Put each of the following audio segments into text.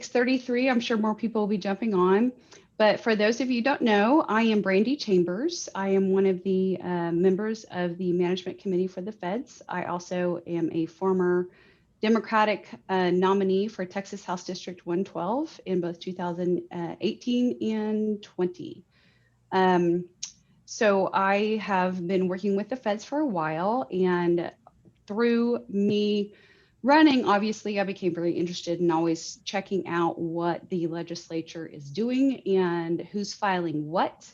6:33. I'm sure more people will be jumping on. But for those of you who don't know, I am Brandy Chambers. I am one of the members of the Management Committee for the Feds. I also am a former Democratic nominee for Texas House District 112 in both 2018 and 20. So I have been working with the Feds for a while, and through me running, obviously, I became very interested in always checking out what the legislature is doing and who's filing what.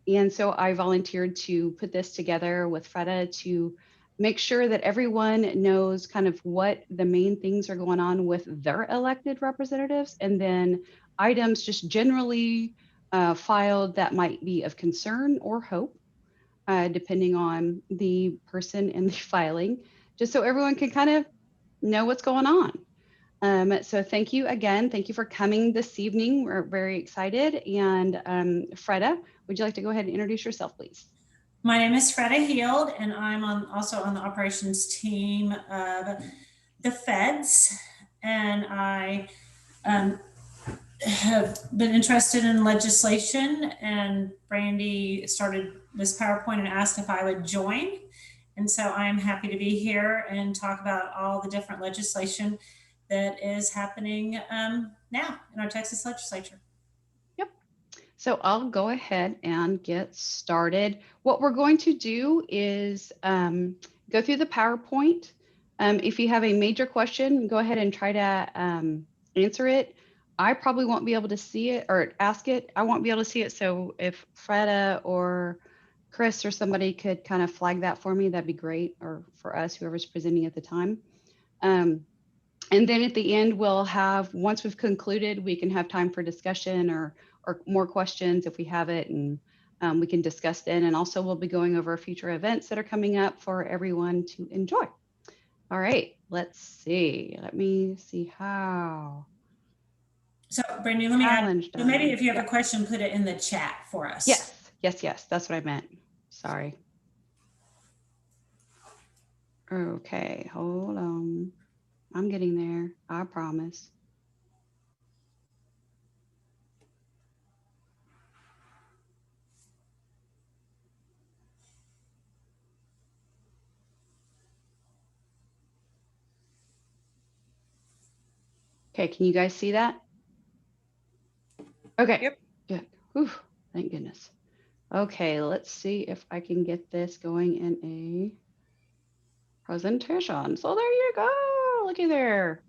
And so I volunteered to put this together with Freda to make sure that everyone knows kind of what the main things are going on with their elected representatives, and then items just generally filed that might be of concern or hope, depending on the person in the filing, just so everyone can kind of know what's going on. So thank you again. Thank you for coming this evening. We're very excited. And Freda, would you like to go ahead and introduce yourself, please? My name is Freda Heald, and I'm also on the operations team of the Feds. And I have been interested in legislation, and Brandy started this PowerPoint and asked if I would join. And so I'm happy to be here and talk about all the different legislation that is happening now in our Texas legislature. Yep. So I'll go ahead and get started. What we're going to do is go through the PowerPoint. If you have a major question, go ahead and try to answer it. I probably won't be able to see it or ask it. I won't be able to see it. So if Freda or Chris or somebody could kind of flag that for me, that'd be great. Or for us, whoever's presenting at the time. And then at the end, we'll have, once we've concluded, we can have time for discussion or more questions if we have it, and we can discuss then. And also we'll be going over future events that are coming up for everyone to enjoy. All right, let's see. Let me see how. So Brandy, let me add, so maybe if you have a question, put it in the chat for us. Yes, that's what I meant. Sorry. Okay, hold on. I'm getting there, I promise. Okay, can you guys see that? Okay, yep. Good. Whew, thank goodness. Okay, let's see if I can get this going in a presentation. So there you go, looky there.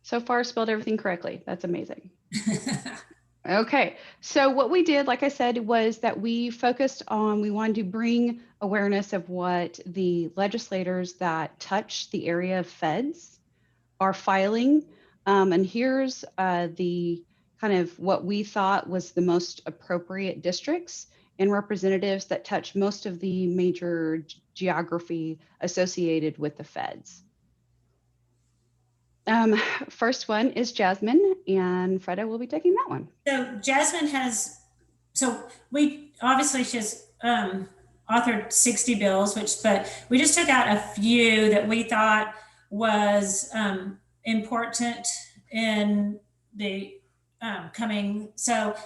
So far spelled everything correctly. That's amazing. Okay, so what we did, like I said, was that we focused on, we wanted to bring awareness of what the legislators that touch the area of Feds are filing. And here's the kind of what we thought was the most appropriate districts and representatives that touch most of the major geography associated with the Feds. First one is Jasmine, and Freda will be taking that one. So Jasmine has, so we obviously she's authored 60 bills, but we just took out a few that we thought was important in the coming. So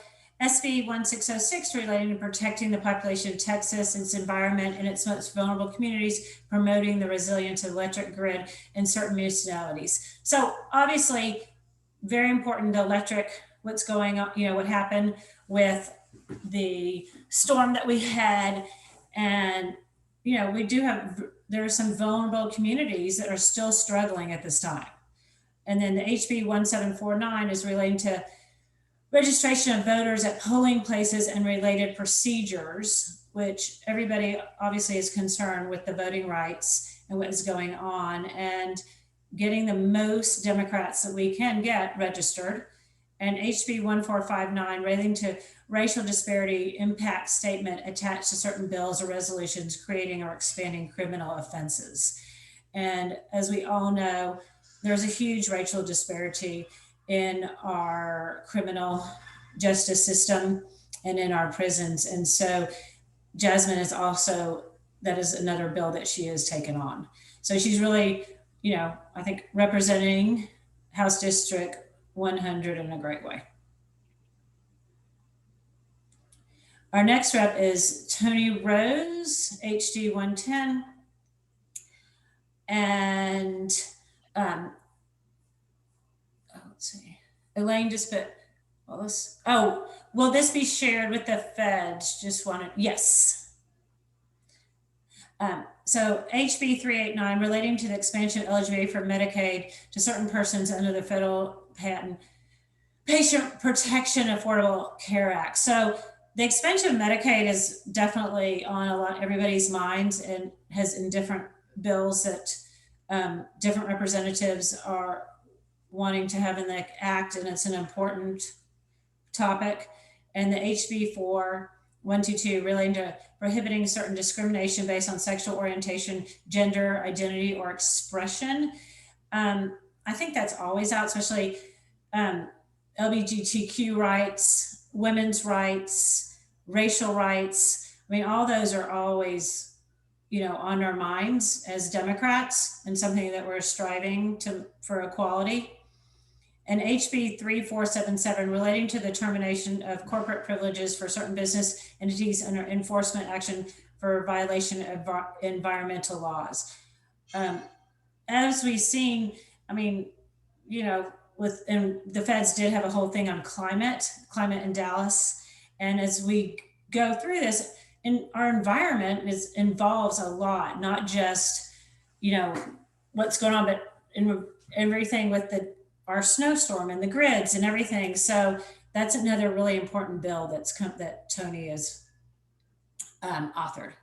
SB 1606 relating to protecting the population of Texas, its environment, and its most vulnerable communities, promoting the resilience of the electric grid in certain municipalities. So obviously, very important, the electric, what's going on, what happened with the storm that we had. And, we do have, there are some vulnerable communities that are still struggling at this time. And then the HB 1749 is relating to registration of voters at polling places and related procedures, which everybody obviously is concerned with the voting rights and what is going on, and getting the most Democrats that we can get registered. And HB 1459 relating to racial disparity impact statement attached to certain bills or resolutions creating or expanding criminal offenses. And as we all know, there's a huge racial disparity in our criminal justice system and in our prisons. And so Jasmine is also, that is another bill that she has taken on. So she's really, I think representing House District 100 in a great way. Our next rep is Tony Rose, HD 110. And let's see, Elaine just put, well, will this be shared with the feds? Just wanted, yes. So HB 389, relating to the expansion of eligibility for Medicaid to certain persons under the federal Patient Protection Affordable Care Act. So the expansion of Medicaid is definitely on everybody's minds, and has in different bills that different representatives are wanting to have in the act, and it's an important topic. And the HB 4122, relating to prohibiting certain discrimination based on sexual orientation, gender identity, or expression. I think that's always out, especially LGBTQ rights, women's rights, racial rights. I mean, all those are always, on our minds as Democrats, and something that we're striving for equality. And HB 3477, relating to the termination of corporate privileges for certain business entities under enforcement action for violation of environmental laws. As we've seen, I mean, and the feds did have a whole thing on climate in Dallas. And as we go through this, and our environment involves a lot, not just, what's going on, but in everything with our snowstorm and the grids and everything. So that's another really important bill that Tony has authored.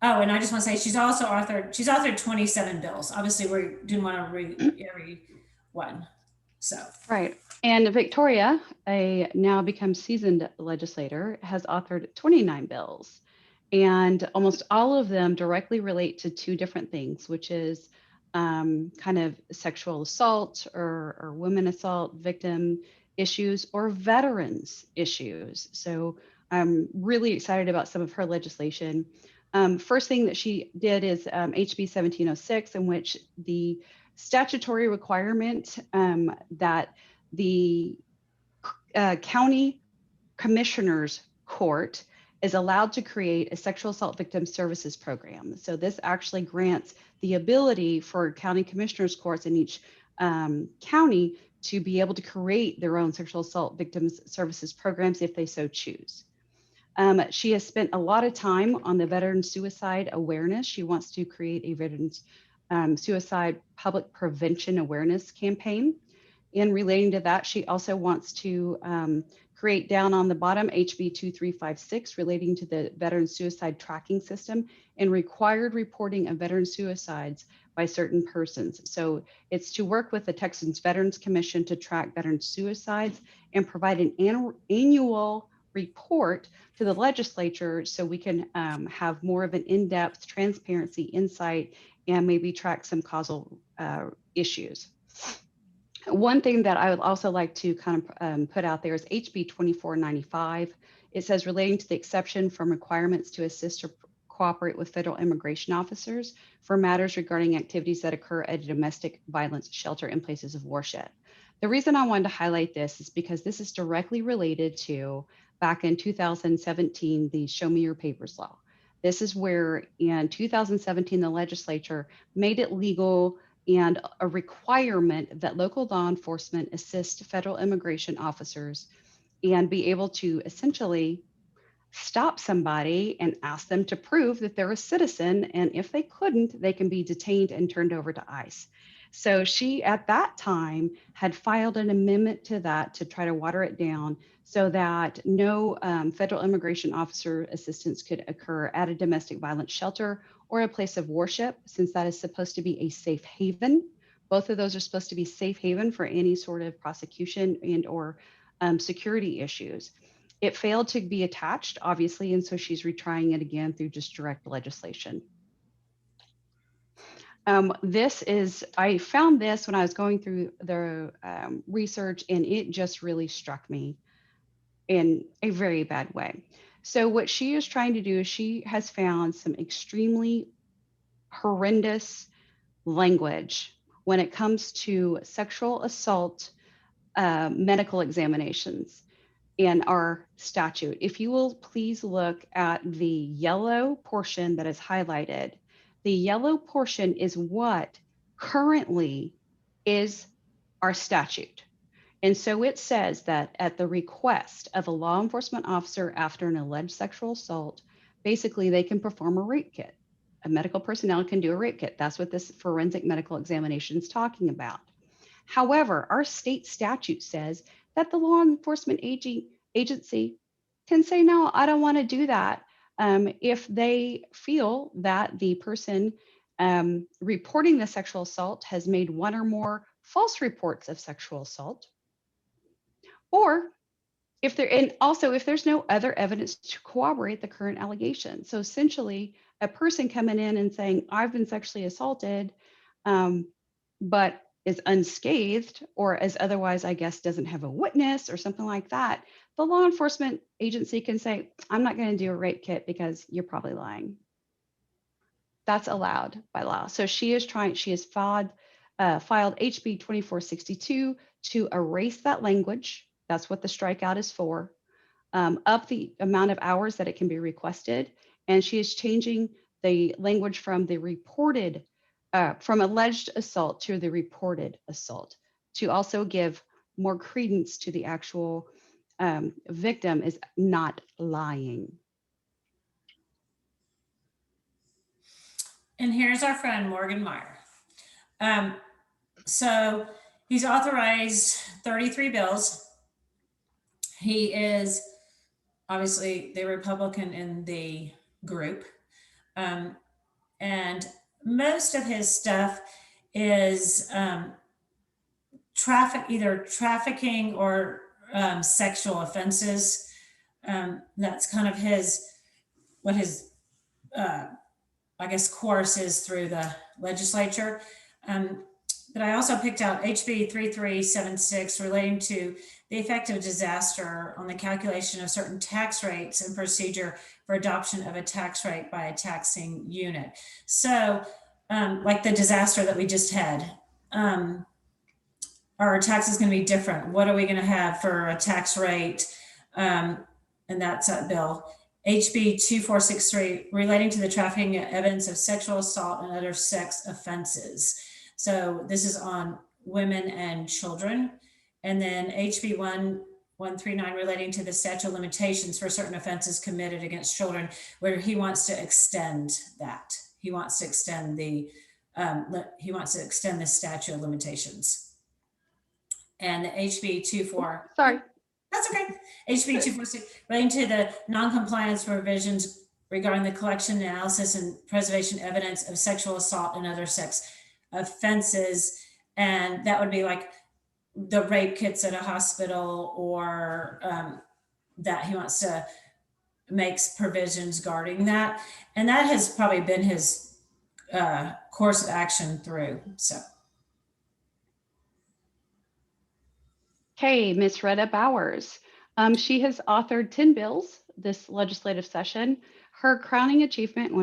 Oh, and I just want to say she's authored 27 bills. Obviously, we didn't want to read every one. So right. And Victoria, a now become seasoned legislator, has authored 29 bills, and almost all of them directly relate to two different things, which is kind of sexual assault or women assault victim issues, or veterans issues. So I'm really excited about some of her legislation. First thing that she did is HB 1706, in which the statutory requirement that the county commissioner's court is allowed to create a sexual assault victim services program. So this actually grants the ability for county commissioners courts in each county to be able to create their own sexual assault victims services programs if they so choose. She has spent a lot of time on the veteran suicide awareness. She wants to create a veterans suicide public prevention awareness campaign. In relating to that, she also wants to create, down on the bottom, HB 2356, relating to the veteran suicide tracking system and required reporting of veteran suicides by certain persons. So it's to work with the Texas Veterans Commission to track veteran suicides and provide an annual report to the legislature, so we can have more of an in-depth transparency, insight, and maybe track some causal issues. One thing that I would also like to kind of put out there is HB 2495. It says, relating to the exception from requirements to assist or cooperate with federal immigration officers for matters regarding activities that occur at a domestic violence shelter in places of worship. The reason I wanted to highlight this is because this is directly related to, back in 2017, the Show Me Your Papers law. This is where in 2017, the legislature made it legal and a requirement that local law enforcement assist federal immigration officers and be able to essentially stop somebody and ask them to prove that they're a citizen. And if they couldn't, they can be detained and turned over to ICE. So she, at that time, had filed an amendment to that to try to water it down so that no federal immigration officer assistance could occur at a domestic violence shelter or a place of worship, since that is supposed to be a safe haven. Both of those are supposed to be safe haven for any sort of prosecution and or security issues. It failed to be attached, obviously, and so she's retrying it again through just direct legislation. I found this when I was going through the research, and it just really struck me in a very bad way. So what she is trying to do is she has found some extremely horrendous language when it comes to sexual assault medical examinations in our statute. If you will please look at the yellow portion that is highlighted. The yellow portion is what currently is our statute. And so it says that at the request of a law enforcement officer after an alleged sexual assault, basically they can perform a rape kit. A medical personnel can do a rape kit. That's what this forensic medical examination is talking about. However, our state statute says that the law enforcement agency can say, no, I don't want to do that. If they feel that the person reporting the sexual assault has made one or more false reports of sexual assault, or if there, and also if there's no other evidence to corroborate the current allegation. So essentially, a person coming in and saying, I've been sexually assaulted, but is unscathed, or as otherwise, I guess, doesn't have a witness or something like that, the law enforcement agency can say, I'm not going to do a rape kit because you're probably lying. That's allowed by law. So she has filed HB 2462 to erase that language. That's what the strikeout is for. Up the amount of hours that it can be requested. And she is changing the language from the reported, from alleged assault to the reported assault, to also give more credence to the actual victim is not lying. And here's our friend Morgan Meyer. So he's authorized 33 bills. He is obviously the Republican in the group. And most of his stuff is either trafficking or sexual offenses. That's kind of what his I guess course is through the legislature. But I also picked out HB 3376 relating to the effect of disaster on the calculation of certain tax rates and procedure for adoption of a tax rate by a taxing unit. So like the disaster that we just had, our tax is going to be different. What are we going to have for a tax rate? And that's that bill. HB 2463 relating to the trafficking of evidence of sexual assault and other sex offenses. So this is on women and children. And then HB 1139 relating to the statute of limitations for certain offenses committed against children, where he wants to extend that. He wants to extend the statute of limitations. And the HB 24. Sorry. That's okay. HB 246 relating to the non-compliance provisions regarding the collection, analysis, and preservation evidence of sexual assault and other sex offenses. And that would be like the rape kits at a hospital, or that he wants to make provisions guarding that. And that has probably been his course of action through. So. Okay, Ms. Freda Bowers. She has authored 10 bills this legislative session. Her crowning achievement,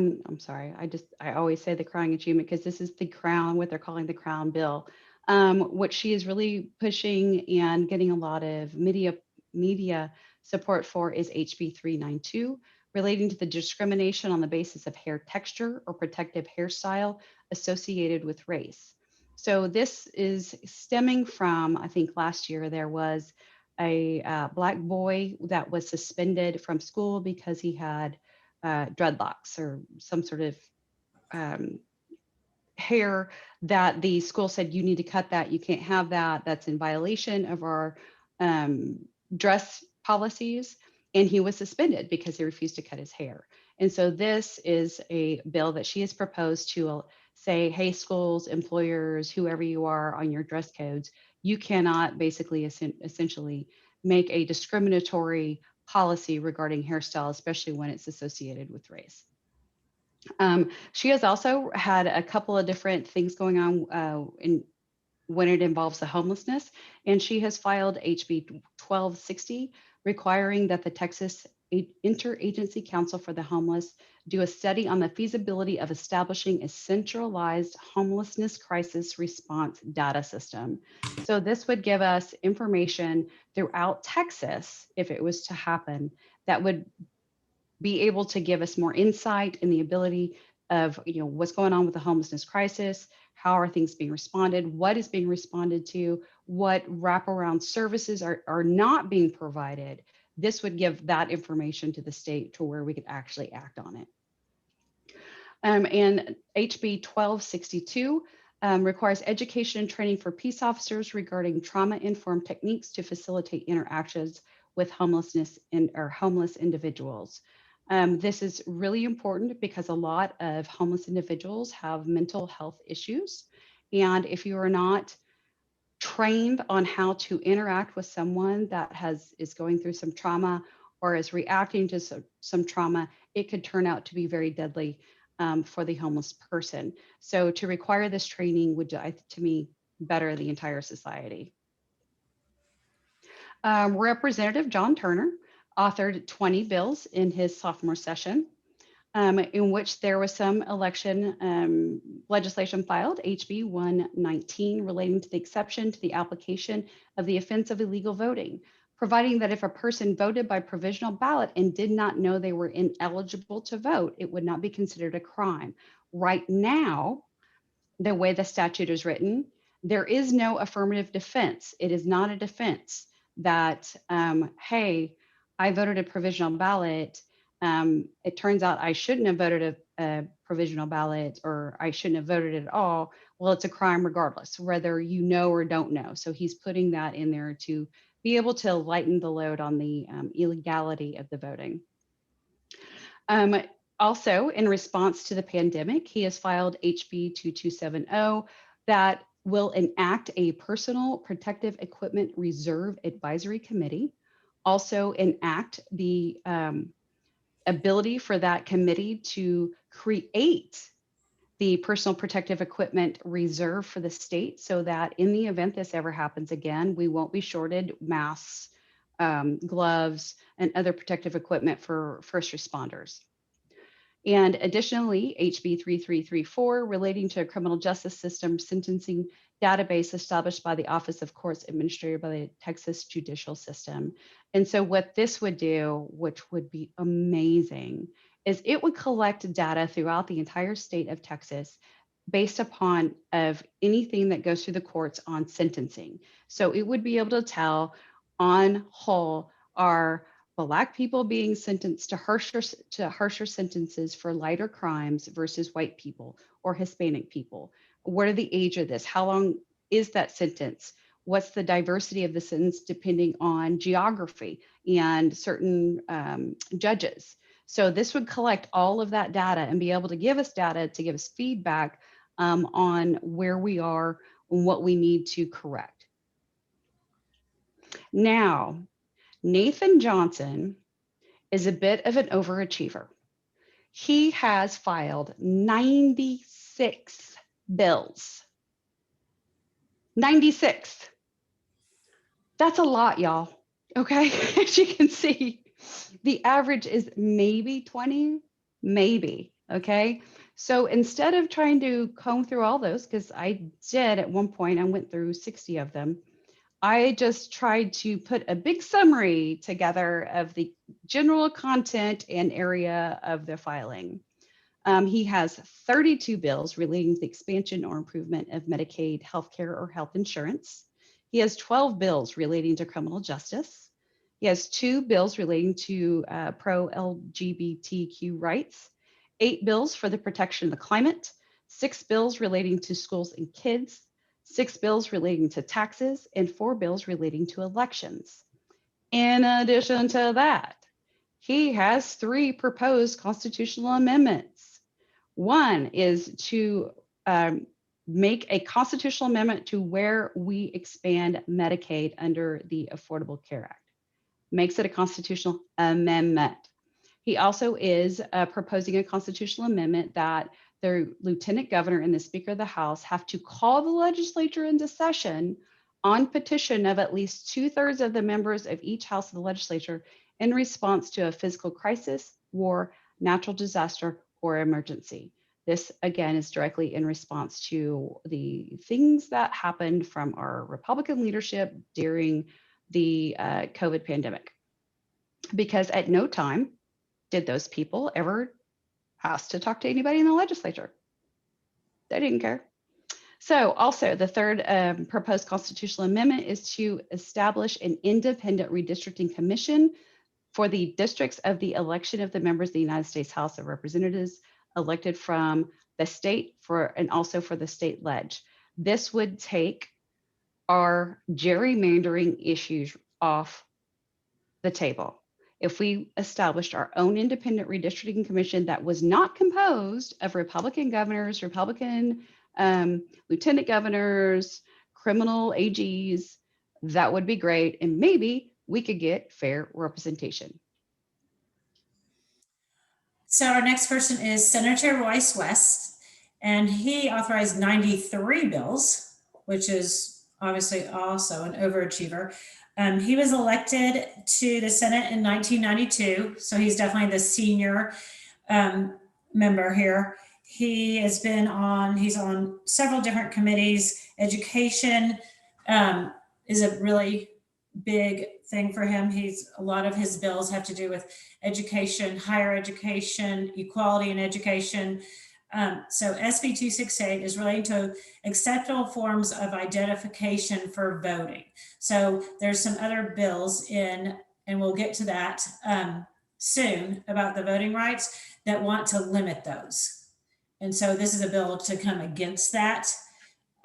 I always say the crowning achievement because this is the crown, what they're calling the crown bill, which she is really pushing and getting a lot of media support for, is HB 392, relating to the discrimination on the basis of hair texture or protective hairstyle associated with race. So this is stemming from, I think last year there was a Black boy that was suspended from school because he had dreadlocks or some sort of hair that the school said, you need to cut that, you can't have that, that's in violation of our dress policies. And he was suspended because he refused to cut his hair. And so this is a bill that she has proposed to say, hey, schools, employers, whoever you are on your dress codes, you cannot basically essentially make a discriminatory policy regarding hairstyle, especially when it's associated with race. She has also had a couple of different things going on when it involves the homelessness, and she has filed HB 1260 requiring that the Texas Interagency Council for the Homeless do a study on the feasibility of establishing a centralized homelessness crisis response data system. So this would give us information throughout Texas, if it was to happen, that would be able to give us more insight in the ability of, what's going on with the homelessness crisis, how are things being responded, what is being responded to, what wraparound services are not being provided. This would give that information to the state to where we could actually act on it. And HB 1262 requires education and training for peace officers regarding trauma-informed techniques to facilitate interactions with homeless individuals. This is really important because a lot of homeless individuals have mental health issues. And if you are not trained on how to interact with someone that is going through some trauma or is reacting to some trauma, it could turn out to be very deadly for the homeless person. So to require this training would, to me, better the entire society. Representative John Turner authored 20 bills in his sophomore session, in which there was some election legislation filed, HB 119, relating to the exception to the application of the offense of illegal voting, providing that if a person voted by provisional ballot and did not know they were ineligible to vote, it would not be considered a crime. Right now, the way the statute is written, there is no affirmative defense. It is not a defense that, hey, I voted a provisional ballot. It turns out I shouldn't have voted a provisional ballot, or I shouldn't have voted at all. Well, it's a crime regardless, whether you know or don't know. So he's putting that in there to be able to lighten the load on the illegality of the voting. Also, in response to the pandemic, he has filed HB 2270 that will enact a personal protective equipment reserve advisory committee, also enact the ability for that committee to create the personal protective equipment reserve for the state, so that in the event this ever happens again, we won't be shorted masks, gloves, and other protective equipment for first responders. And additionally, HB 3334, relating to a criminal justice system sentencing database established by the Office of Courts Administrated by the Texas Judicial System. And so what this would do, which would be amazing, is it would collect data throughout the entire state of Texas based upon of anything that goes through the courts on sentencing. So it would be able to tell on whole, are Black people being sentenced to harsher sentences for lighter crimes versus white people or Hispanic people? What are the age of this? How long is that sentence? What's the diversity of the sentence depending on geography and certain judges? So this would collect all of that data and be able to give us data to give us feedback on where we are and what we need to correct. Now, Nathan Johnson is a bit of an overachiever. He has filed 96 bills. 96. That's a lot, y'all. Okay, as you can see, the average is maybe 20, maybe. Okay, so instead of trying to comb through all those, because I did at one point, I went through 60 of them. I just tried to put a big summary together of the general content and area of the filing. He has 32 bills relating to the expansion or improvement of Medicaid healthcare or health insurance. He has 12 bills relating to criminal justice. He has 2 bills relating to pro-LGBTQ rights, 8 bills for the protection of the climate, 6 bills relating to schools and kids, 6 bills relating to taxes, and 4 bills relating to elections. In addition to that, he has 3 proposed constitutional amendments. One is to make a constitutional amendment to where we expand Medicaid under the Affordable Care Act. Makes it a constitutional amendment. He also is proposing a constitutional amendment that the lieutenant governor and the speaker of the House have to call the legislature into session on petition of at least 2/3 of the members of each house of the legislature in response to a physical crisis, war, natural disaster, or emergency. This, again, is directly in response to the things that happened from our Republican leadership during the COVID pandemic. Because at no time did those people ever ask to talk to anybody in the legislature. They didn't care. So also the third proposed constitutional amendment is to establish an independent redistricting commission for the districts of the election of the members of the United States House of Representatives elected from the state and also for the state ledge. This would take our gerrymandering issues off the table. If we established our own independent redistricting commission that was not composed of Republican governors, Republican lieutenant governors, criminal AGs, that would be great. And maybe we could get fair representation. So our next person is Senator Royce West, and he authorized 93 bills, which is obviously also an overachiever. He was elected to the Senate in 1992, so he's definitely the senior member here. He's on several different committees. Education is a really big thing for him. A lot of his bills have to do with education, higher education, equality in education. So SB 268 is relating to acceptable forms of identification for voting. So there's some other bills in, and we'll get to that soon, about the voting rights that want to limit those. And so this is a bill to come against that.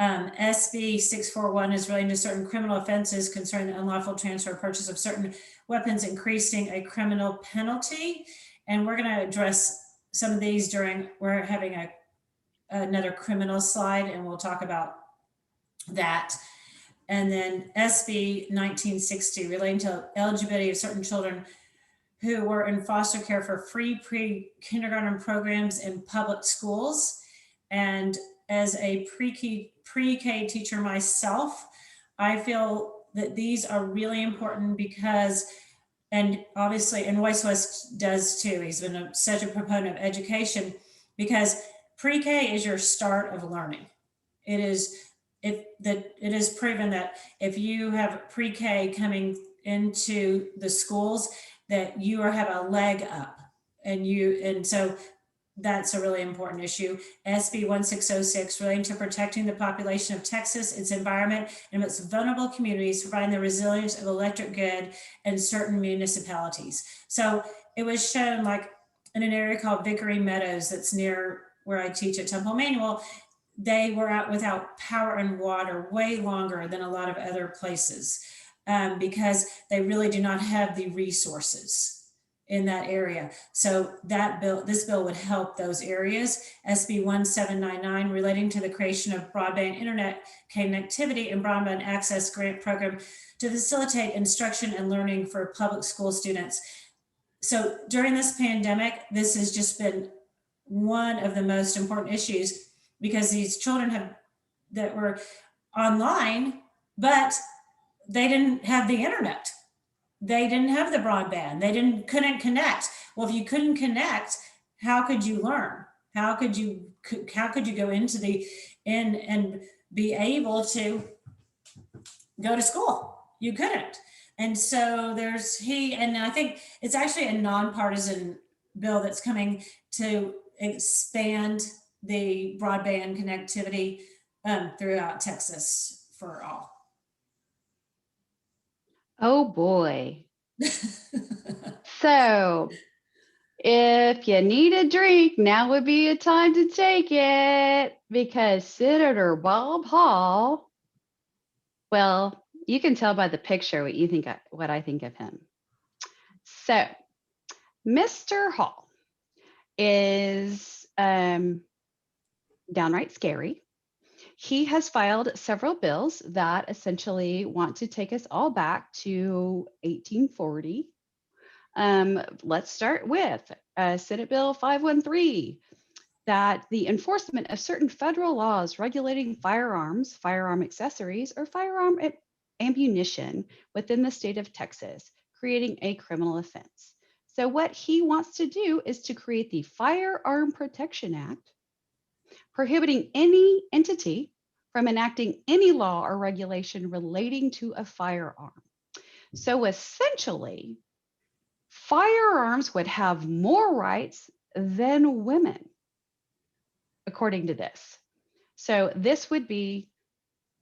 SB 641 is relating to certain criminal offenses concerning the unlawful transfer or purchase of certain weapons, increasing a criminal penalty. And we're going to address some of these we're having another criminal slide, and we'll talk about that. And then SB 1960 relating to eligibility of certain children who were in foster care for free pre-kindergarten programs in public schools. And as a pre-K teacher myself, I feel that these are really important because, and obviously, and Royce West does too, he's been such a proponent of education, because pre-K is your start of learning. It is proven that if you have pre-K coming into the schools, that you have a leg up, and so that's a really important issue. SB 1606 relating to protecting the population of Texas, its environment, and its vulnerable communities, providing the resilience of electric grid in certain municipalities. So it was shown, like in an area called Vickery Meadows that's near where I teach at Temple Manual, they were out without power and water way longer than a lot of other places because they really do not have the resources in that area. So this bill would help those areas. SB 1799 relating to the creation of broadband internet connectivity and broadband access grant program to facilitate instruction and learning for public school students. So during this pandemic, this has just been one of the most important issues, because these children that were online, but they didn't have the internet. They didn't have the broadband. They couldn't connect. Well, if you couldn't connect, how could you learn? How could you go into and be able to go to school? You couldn't. And so and I think it's actually a nonpartisan bill that's coming to expand the broadband connectivity throughout Texas for all. Oh boy. So if you need a drink, now would be a time to take it, because Senator Bob Hall, well, you can tell by the picture what I think of him. So Mr. Hall is downright scary. He has filed several bills that essentially want to take us all back to 1840. Let's start with Senate Bill 513, that the enforcement of certain federal laws regulating firearms, firearm accessories, or firearm ammunition within the state of Texas creating a criminal offense. So what he wants to do is to create the Firearm Protection Act, prohibiting any entity from enacting any law or regulation relating to a firearm. So essentially, firearms would have more rights than women, according to this. So this would be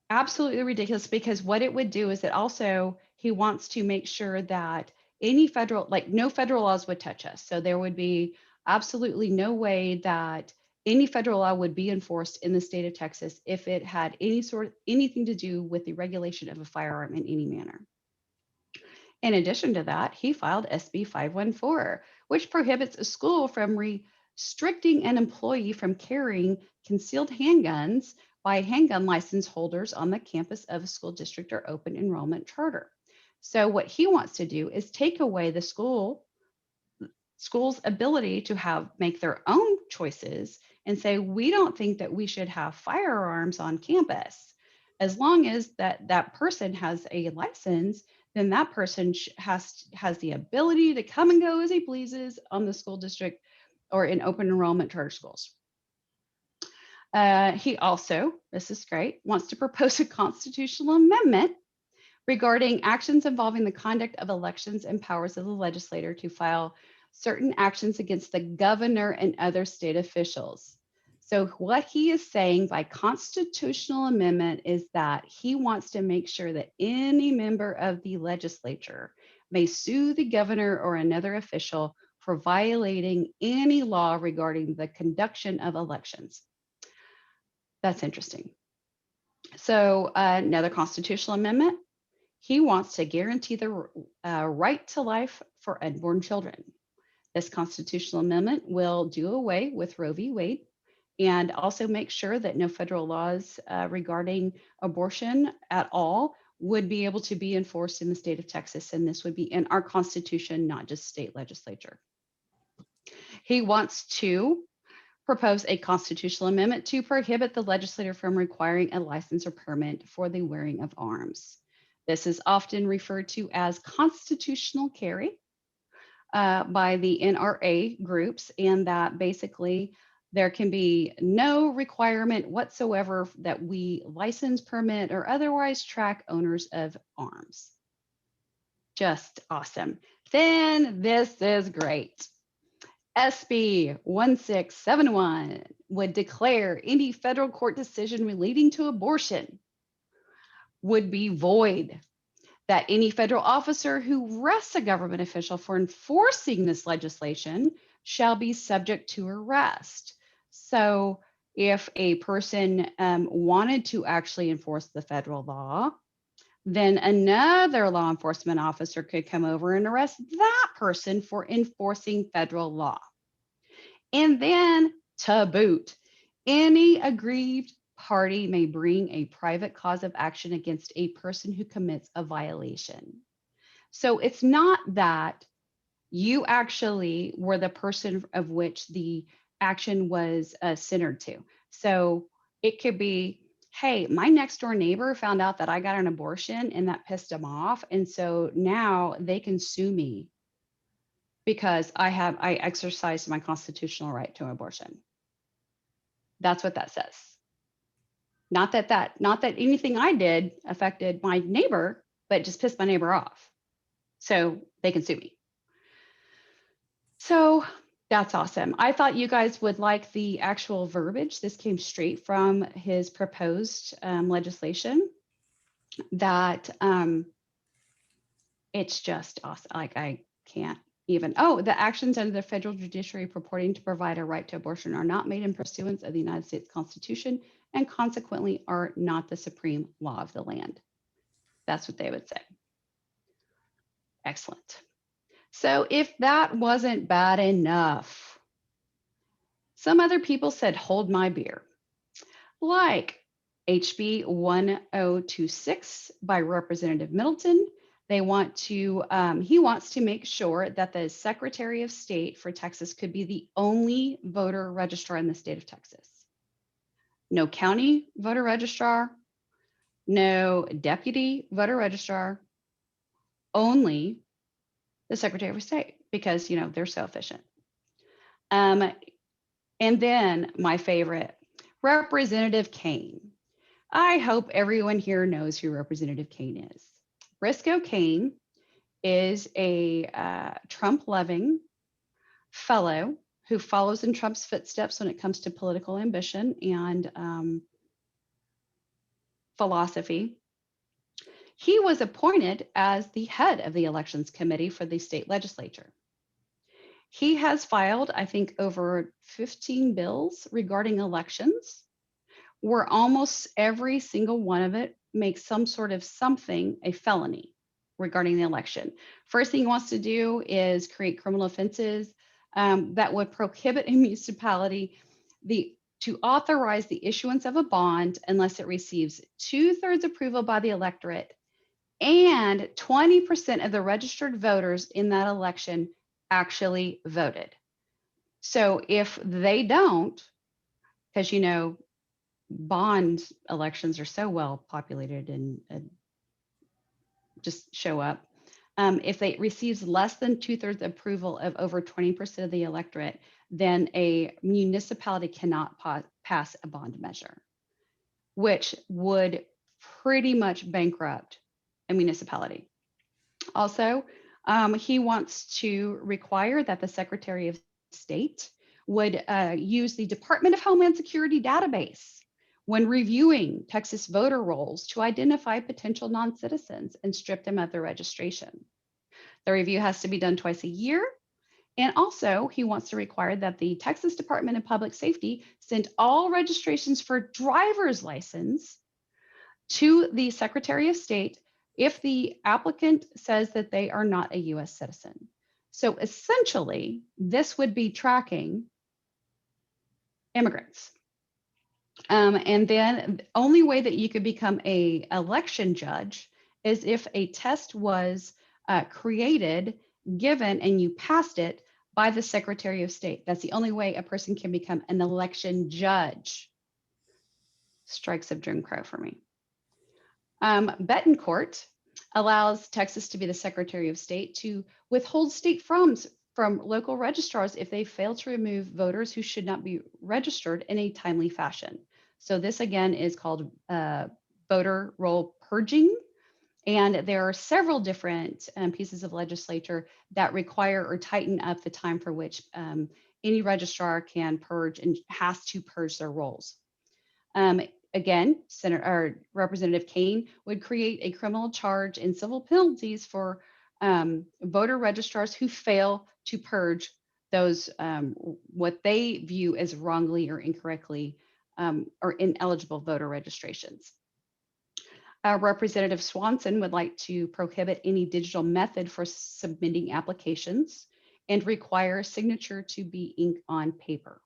absolutely ridiculous, because what it would do is that also he wants to make sure that any federal, like no federal laws would touch us. So there would be absolutely no way that any federal law would be enforced in the state of Texas if it had anything to do with the regulation of a firearm in any manner. In addition to that, he filed SB 514, which prohibits a school from restricting an employee from carrying concealed handguns by handgun license holders on the campus of a school district or open enrollment charter. So what he wants to do is take away the school's ability to make their own choices and say, we don't think that we should have firearms on campus. As long as that person has a license, then that person has the ability to come and go as he pleases on the school district or in open enrollment charter schools. He also, this is great, wants to propose a constitutional amendment regarding actions involving the conduct of elections and powers of the legislature to file certain actions against the governor and other state officials. So what he is saying by constitutional amendment is that he wants to make sure that any member of the legislature may sue the governor or another official for violating any law regarding the conduction of elections. That's interesting. So another constitutional amendment, he wants to guarantee the right to life for unborn children. This constitutional amendment will do away with Roe v. Wade and also make sure that no federal laws regarding abortion at all would be able to be enforced in the state of Texas. And this would be in our Constitution, not just state legislature. He wants to propose a constitutional amendment to prohibit the legislature from requiring a license or permit for the wearing of arms. This is often referred to as constitutional carry by the NRA groups, and that basically there can be no requirement whatsoever that we license, permit, or otherwise track owners of arms. Just awesome. Then this is great. SB 1671 would declare any federal court decision relating to abortion would be void, that any federal officer who arrests a government official for enforcing this legislation shall be subject to arrest. So if a person wanted to actually enforce the federal law, then another law enforcement officer could come over and arrest that person for enforcing federal law. And then to boot, any aggrieved party may bring a private cause of action against a person who commits a violation. So it's not that you actually were the person of which the action was centered to. So it could be, hey, my next door neighbor found out that I got an abortion and that pissed him off. And so now they can sue me because I exercised my constitutional right to abortion. That's what that says. Not that anything I did affected my neighbor, but just pissed my neighbor off. So they can sue me. So that's awesome. I thought you guys would like the actual verbiage. This came straight from his proposed legislation. That it's just awesome. Like I can't even. Oh, the actions under the federal judiciary purporting to provide a right to abortion are not made in pursuance of the United States Constitution and consequently are not the supreme law of the land. That's what they would say. Excellent. So if that wasn't bad enough, some other people said, hold my beer. Like HB 1026 by Representative Middleton. He wants to make sure that the Secretary of State for Texas could be the only voter registrar in the state of Texas. No county voter registrar, no deputy voter registrar, only the Secretary of State, because, they're so efficient. And then my favorite, Representative Kane. I hope everyone here knows who Representative Kane is. Briscoe Kane is a Trump-loving fellow who follows in Trump's footsteps when it comes to political ambition and philosophy. He was appointed as the head of the Elections Committee for the state legislature. He has filed, I think, over 15 bills regarding elections, where almost every single one of it makes some sort of something a felony regarding the election. First thing he wants to do is create criminal offenses that would prohibit a municipality to authorize the issuance of a bond unless it receives 2/3 approval by the electorate and 20% of the registered voters in that election actually voted. So if they don't, because bond elections are so well populated and just show up. If it receives less than 2/3 approval of over 20% of the electorate, then a municipality cannot pass a bond measure, which would pretty much bankrupt a municipality. Also, he wants to require that the Secretary of State would use the Department of Homeland Security database when reviewing Texas voter rolls to identify potential non-citizens and strip them of their registration. The review has to be done twice a year. And also, he wants to require that the Texas Department of Public Safety send all registrations for driver's license to the Secretary of State if the applicant says that they are not a US citizen. So essentially, this would be tracking immigrants. And then the only way that you could become an election judge is if a test was created, given, and you passed it by the Secretary of State. That's the only way a person can become an election judge. Strikes of Jim Crow for me. Betancourt allows Texas to be the Secretary of State to withhold state funds from local registrars if they fail to remove voters who should not be registered in a timely fashion. So this again is called voter roll purging. And there are several different pieces of legislature that require or tighten up the time for which any registrar can purge and has to purge their rolls. Again, Representative Kane would create a criminal charge and civil penalties for voter registrars who fail to purge those what they view as wrongly or incorrectly or ineligible voter registrations. Representative Swanson would like to prohibit any digital method for submitting applications and require signature to be ink on paper.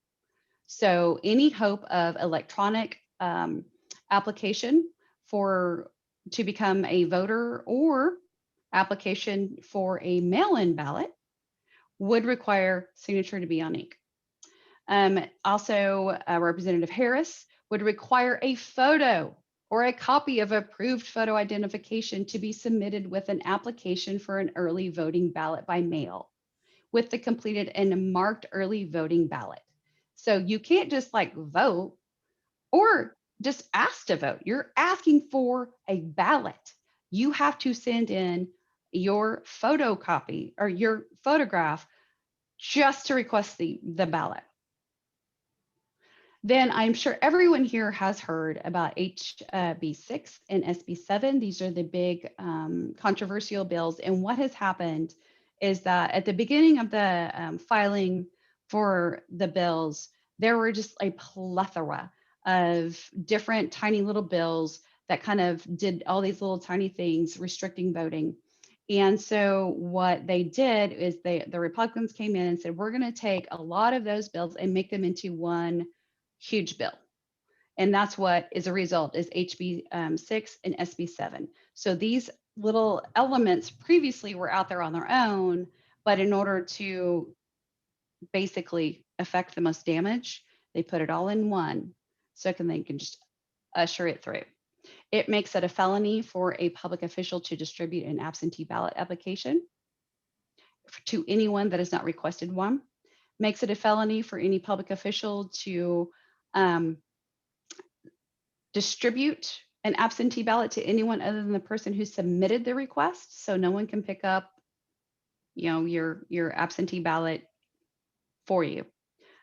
So any hope of electronic application to become a voter or application for a mail-in ballot would require signature to be on ink. Also, Representative Harris would require a photo or a copy of approved photo identification to be submitted with an application for an early voting ballot by mail with the completed and marked early voting ballot. So you can't just vote or just ask to vote. You're asking for a ballot. You have to send in your photocopy or your photograph just to request the ballot. Then I'm sure everyone here has heard about HB 6 and SB 7. These are the big controversial bills. And what has happened is that at the beginning of the filing for the bills, there were just a plethora of different tiny little bills that kind of did all these little tiny things restricting voting. And so what they did is the Republicans came in and said, we're going to take a lot of those bills and make them into one huge bill. And that's what is a result is HB 6 and SB 7. So these little elements previously were out there on their own, but in order to basically affect the most damage, they put it all in one so they can just usher it through. It makes it a felony for a public official to distribute an absentee ballot application. to anyone that has not requested one, makes it a felony for any public official to distribute an absentee ballot to anyone other than the person who submitted the request. So no one can pick up, your absentee ballot for you.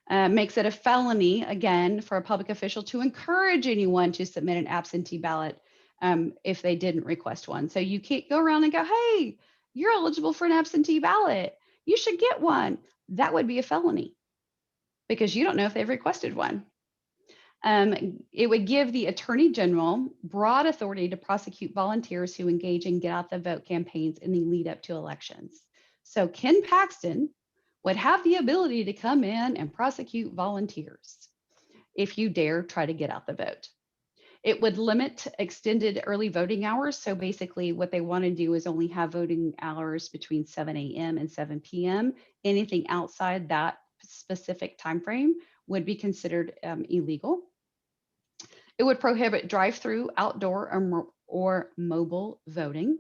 Makes it a felony, again, for a public official to encourage anyone to submit an absentee ballot if they didn't request one. So you can't go around and go, hey, you're eligible for an absentee ballot. You should get one. That would be a felony because you don't know if they've requested one. It would give the Attorney General broad authority to prosecute volunteers who engage in get out the vote campaigns in the lead up to elections. So Ken Paxton would have the ability to come in and prosecute volunteers if you dare try to get out the vote. It would limit extended early voting hours. So basically what they want to do is only have voting hours between 7 a.m. and 7 p.m. Anything outside that specific time frame would be considered illegal. It would prohibit drive-through, outdoor, or mobile voting.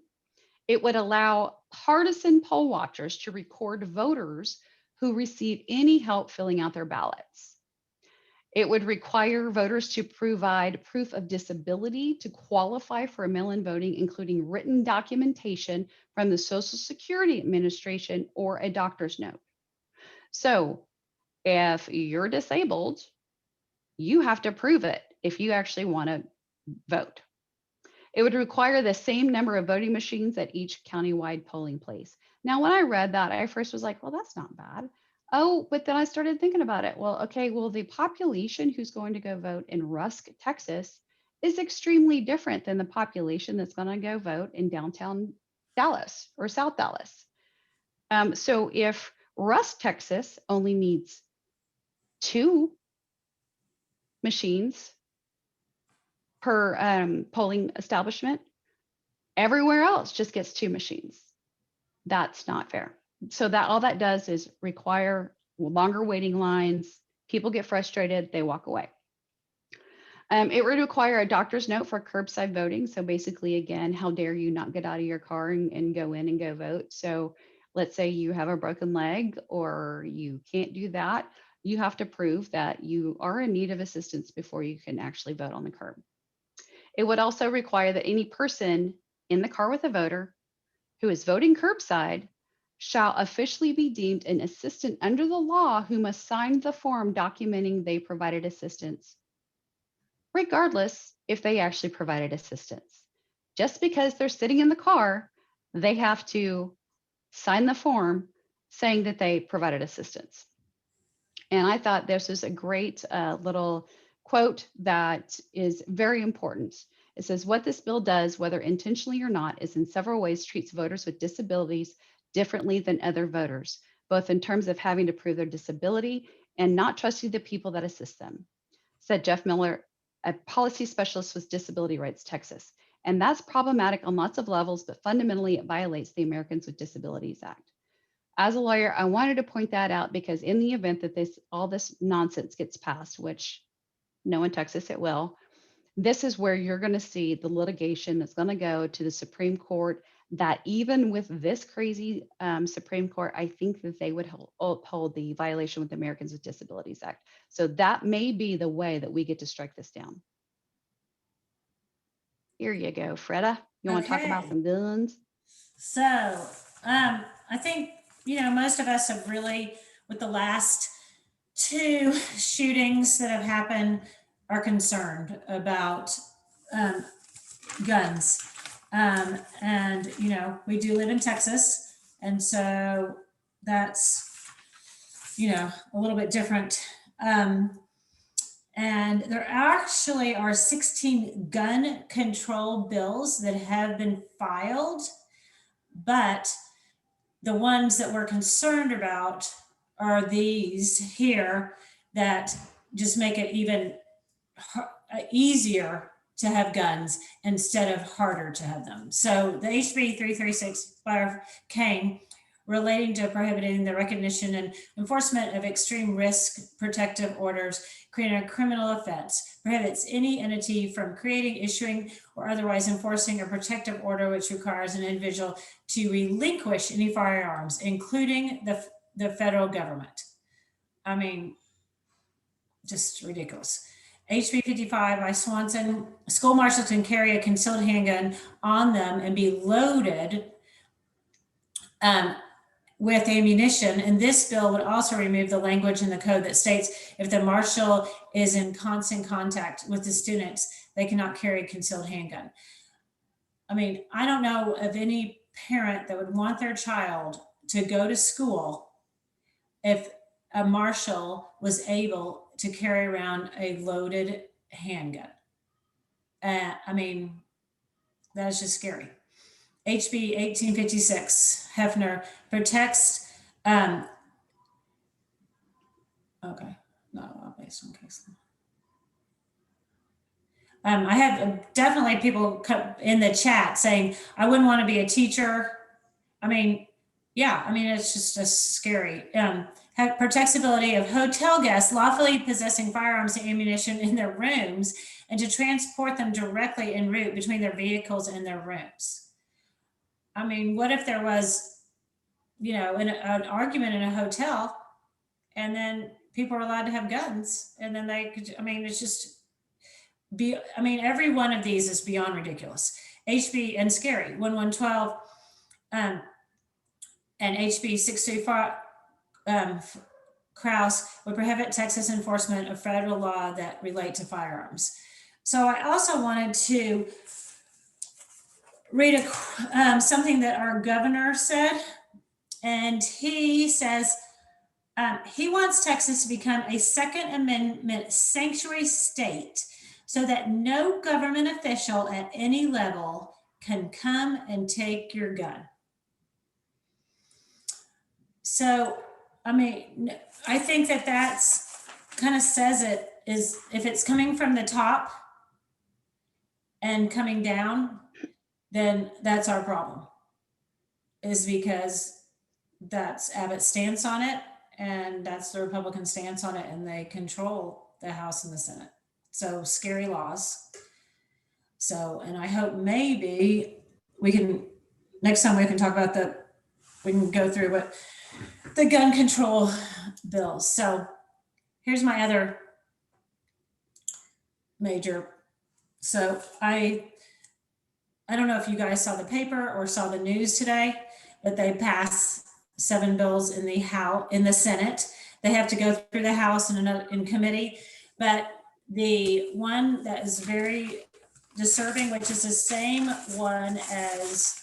It would allow partisan poll watchers to record voters who receive any help filling out their ballots. It would require voters to provide proof of disability to qualify for mail-in voting, including written documentation from the Social Security Administration or a doctor's note. So if you're disabled, you have to prove it if you actually want to vote. It would require the same number of voting machines at each countywide polling place. Now, when I read that, I first was like, well, that's not bad. Oh, but then I started thinking about it. Well, okay, well, the population who's going to go vote in Rusk, Texas is extremely different than the population that's going to go vote in downtown Dallas or South Dallas. So if Rusk, Texas only needs 2 machines per polling establishment, everywhere else just gets 2 machines. That's not fair. So that all that does is require longer waiting lines. People get frustrated, they walk away. It would require a doctor's note for curbside voting. So basically, again, how dare you not get out of your car and go in and go vote? So let's say you have a broken leg or you can't do that. You have to prove that you are in need of assistance before you can actually vote on the curb. It would also require that any person in the car with a voter who is voting curbside shall officially be deemed an assistant under the law who must sign the form documenting they provided assistance, regardless if they actually provided assistance. Just because they're sitting in the car, they have to sign the form saying that they provided assistance. And I thought this was a great little quote that is very important. It says, what this bill does, whether intentionally or not, is in several ways treats voters with disabilities differently than other voters, both in terms of having to prove their disability and not trusting the people that assist them, said Jeff Miller, a policy specialist with Disability Rights Texas. And that's problematic on lots of levels, but fundamentally it violates the Americans with Disabilities Act. As a lawyer, I wanted to point that out because in the event that all this nonsense gets passed, which no in Texas it will, this is where you're going to see the litigation that's going to go to the Supreme Court, that even with this crazy Supreme Court, I think that they would uphold the violation with the Americans with Disabilities Act. So that may be the way that we get to strike this down. Here you go, Freda. You want to talk about some guns? So I think, most of us have really, with the last 2 shootings that have happened, are concerned about guns. And, we do live in Texas. And so that's, a little bit different. And there actually are 16 gun control bills that have been filed, but the ones that we're concerned about are these here that just make it even easier to have guns instead of harder to have them. So the HB 336 came relating to prohibiting the recognition and enforcement of extreme risk protective orders, creating a criminal offense, prohibits any entity from creating, issuing, or otherwise enforcing a protective order which requires an individual to relinquish any firearms, including the federal government. I mean, just ridiculous. HB 55 by Swanson, school marshals can carry a concealed handgun on them and be loaded with ammunition. And this bill would also remove the language in the code that states if the marshal is in constant contact with the students, they cannot carry a concealed handgun. I mean, I don't know of any parent that would want their child to go to school if a marshal was able to carry around a loaded handgun. I mean, that is just scary. HB 1856, Hefner, protects, okay, not based on case law. I have definitely people in the chat saying, I wouldn't want to be a teacher. I mean, yeah, I mean, it's just scary. Protects the ability of hotel guests lawfully possessing firearms and ammunition in their rooms and to transport them directly en route between their vehicles and their rooms. I mean, what if there was, you know, an argument in a hotel and then people are allowed to have guns and then they could, I mean, it's just I mean, every one of these is beyond ridiculous. HB and scary, 1112, and HB 635, Kraus would prohibit Texas enforcement of federal law that relate to firearms. So I also wanted to read something that our governor said, and he says he wants Texas to become a Second Amendment sanctuary state so that no government official at any level can come and take your gun. So, I mean, I think that that's kind of says it is if it's coming from the top and coming down, then that's our problem, is because that's Abbott's stance on it and that's the Republican stance on it, and they control the House and the Senate. So scary laws. So, and I hope maybe we can, next time we can talk about we can go through what the gun control bills. So here's my other major. So I don't know if you guys saw the paper or saw the news today, but they passed 7 bills in the Senate. They have to go through the House and in committee, but the one that is very disturbing, which is the same one as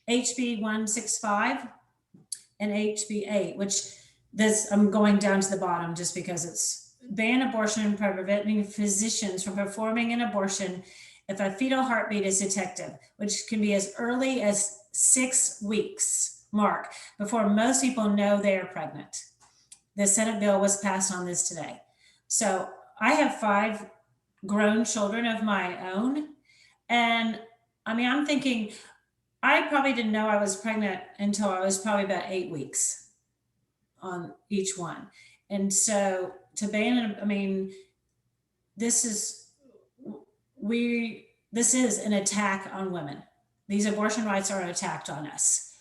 HB 165 and HB 8, which this, I'm going down to the bottom just because it's ban abortion and preventing physicians from performing an abortion if a fetal heartbeat is detected, which can be as early as 6 weeks mark before most people know they are pregnant. The Senate bill was passed on this today. So I have 5 grown children of my own. And I mean, I'm thinking, I probably didn't know I was pregnant until I was probably about 8 weeks on each one. And so to ban, I mean, this is an attack on women. These abortion rights are attacked on us.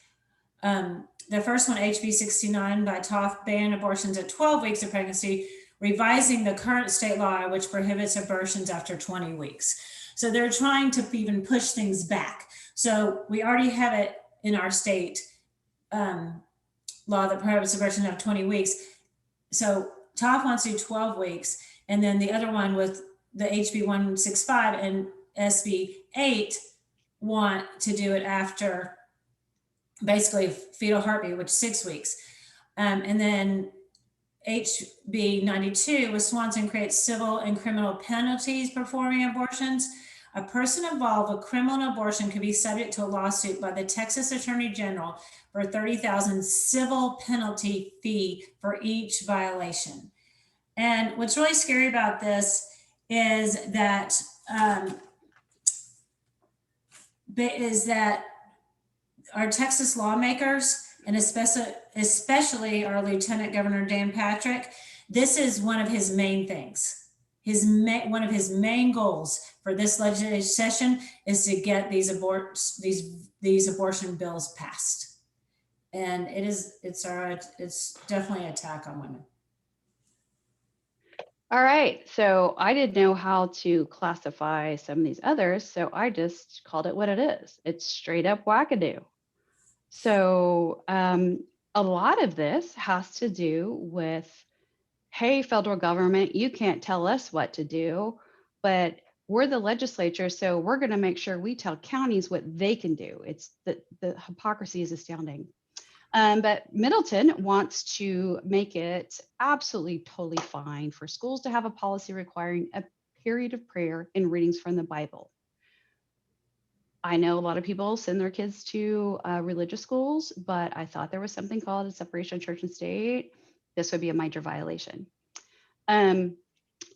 The first one, HB 69 by Toth, ban abortions at 12 weeks of pregnancy, revising the current state law which prohibits abortions after 20 weeks. So they're trying to even push things back. So we already have it in our state law that prohibits abortion after 20 weeks. So Toth wants to do 12 weeks. And then the other one with the HB 165 and SB 8 want to do it after basically fetal heartbeat, which is 6 weeks. And then HB 92 with Swanson creates civil and criminal penalties performing abortions. A person involved with criminal abortion could be subject to a lawsuit by the Texas Attorney General for $30,000 civil penalty fee for each violation. And what's really scary about this is that our Texas lawmakers and especially our Lieutenant Governor Dan Patrick. This is one of his main things. One of his main goals for this legislative session is to get these abortion bills passed, and it's definitely an attack on women. All right, so I didn't know how to classify some of these others, so I just called it what it is. It's straight up wackadoo. So a lot of this has to do with, hey, federal government, you can't tell us what to do, but we're the legislature, so we're going to make sure we tell counties what they can do. It's the hypocrisy is astounding. But Middleton wants to make it absolutely totally fine for schools to have a policy requiring a period of prayer and readings from the Bible. I know a lot of people send their kids to religious schools, but I thought there was something called a separation of church and state. This would be a major violation.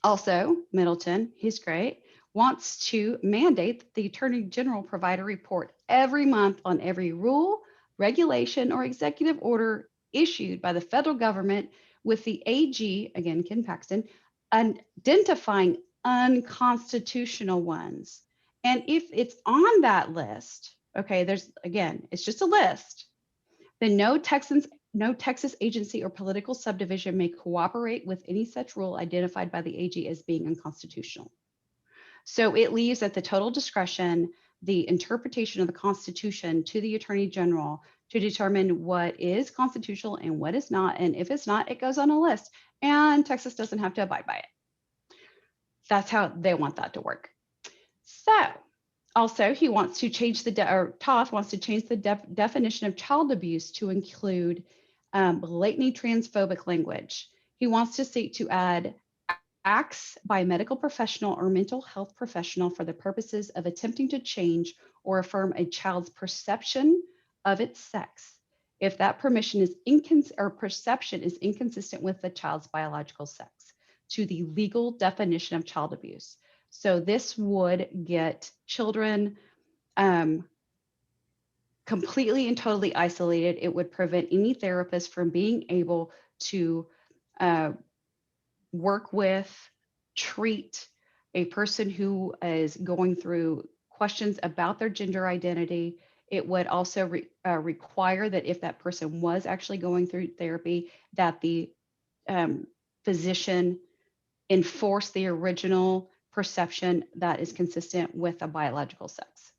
Also, Middleton, he's great, wants to mandate that the Attorney General provide a report every month on every rule, regulation, or executive order issued by the federal government, with the AG, again, Ken Paxton, identifying unconstitutional ones. And if it's on that list, okay, it's just a list, then no Texas agency or political subdivision may cooperate with any such rule identified by the AG as being unconstitutional. So it leaves at the total discretion the interpretation of the Constitution to the Attorney General to determine what is constitutional and what is not. And if it's not, it goes on a list, and Texas doesn't have to abide by it. That's how they want that to work. So also, he wants to change Toth wants to change the definition of child abuse to include blatantly transphobic language. He wants to seek to add acts by a medical professional or mental health professional for the purposes of attempting to change or affirm a child's perception of its sex, if that perception is inconsistent with the child's biological sex, to the legal definition of child abuse. So this would get children completely and totally isolated. It would prevent any therapist from being able to work with, treat a person who is going through questions about their gender identity. It would also require that if that person was actually going through therapy, that the physician enforce the original perception that is consistent with a biological sex.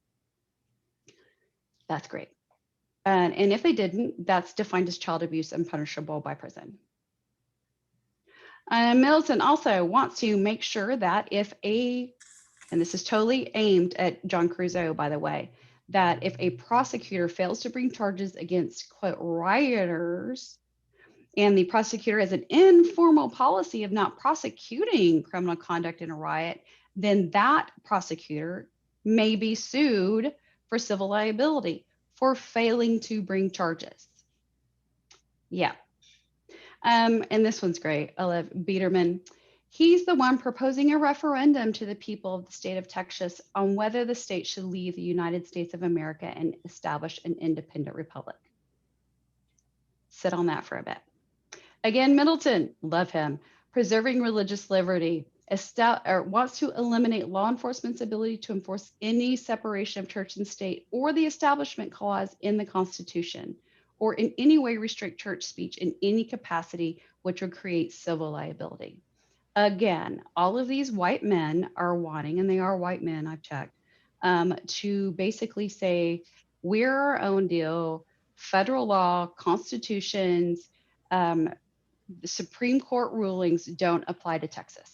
That's great. And if they didn't, that's defined as child abuse and punishable by prison. Middleton also wants to make sure that and this is totally aimed at John Crusoe, by the way, that if a prosecutor fails to bring charges against, quote, rioters, and the prosecutor has an informal policy of not prosecuting criminal conduct in a riot, then that prosecutor may be sued for civil liability for failing to bring charges. Yeah. And this one's great. I love Biederman. He's the one proposing a referendum to the people of the state of Texas on whether the state should leave the United States of America and establish an independent republic. Sit on that for a bit. Again, Middleton, love him. Preserving religious liberty, wants to eliminate law enforcement's ability to enforce any separation of church and state or the Establishment Clause in the Constitution, or in any way restrict church speech in any capacity which would create civil liability. Again, all of these white men are wanting, and they are white men, I've checked, to basically say, we're our own deal, federal law, constitutions, the Supreme Court rulings don't apply to Texas.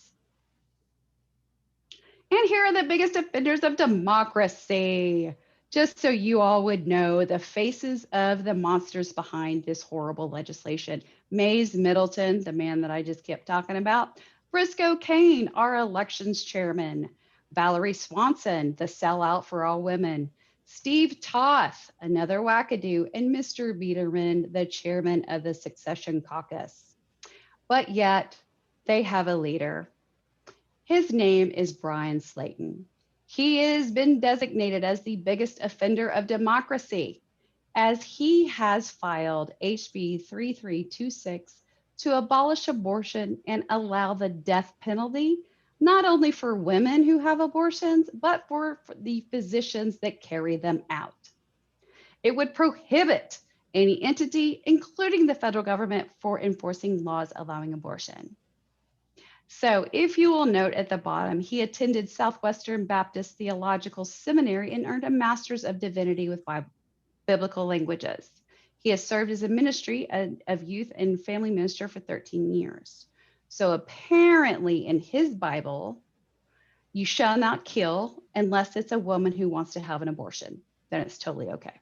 And here are the biggest offenders of democracy. Just so you all would know the faces of the monsters behind this horrible legislation. Mays Middleton, the man that I just kept talking about. Briscoe Cain, our elections chairman. Valerie Swanson, the sellout for all women. Steve Toth, another wackadoo. And Mr. Biederman, the chairman of the Succession Caucus. But yet they have a leader. His name is Brian Slayton. He has been designated as the biggest offender of democracy. as he has filed HB 3326 to abolish abortion and allow the death penalty, not only for women who have abortions, but for the physicians that carry them out. It would prohibit any entity, including the federal government, for enforcing laws allowing abortion. So if you will note at the bottom, he attended Southwestern Baptist Theological Seminary and earned a Master's of Divinity with Biblical Languages. He has served as a ministry of youth and family minister for 13 years. So apparently in his Bible, you shall not kill unless it's a woman who wants to have an abortion. Then it's totally okay.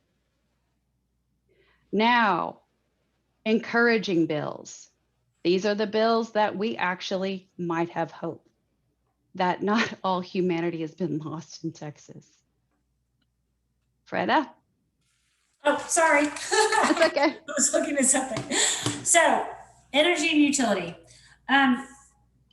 Now, encouraging bills. These are the bills that we actually might have hope that not all humanity has been lost in Texas. Freda? Oh, sorry. That's okay. I was looking at something. So, energy and utility.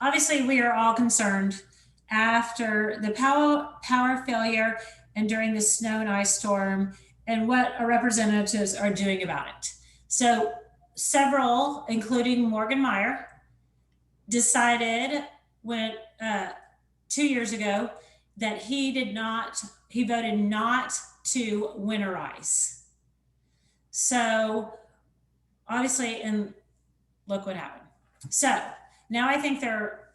Obviously, we are all concerned after the power failure and during the snow and ice storm and what our representatives are doing about it. So, several, including Morgan Meyer, decided when 2 years ago that he voted not to winterize. So obviously, and look what happened. So now I think they're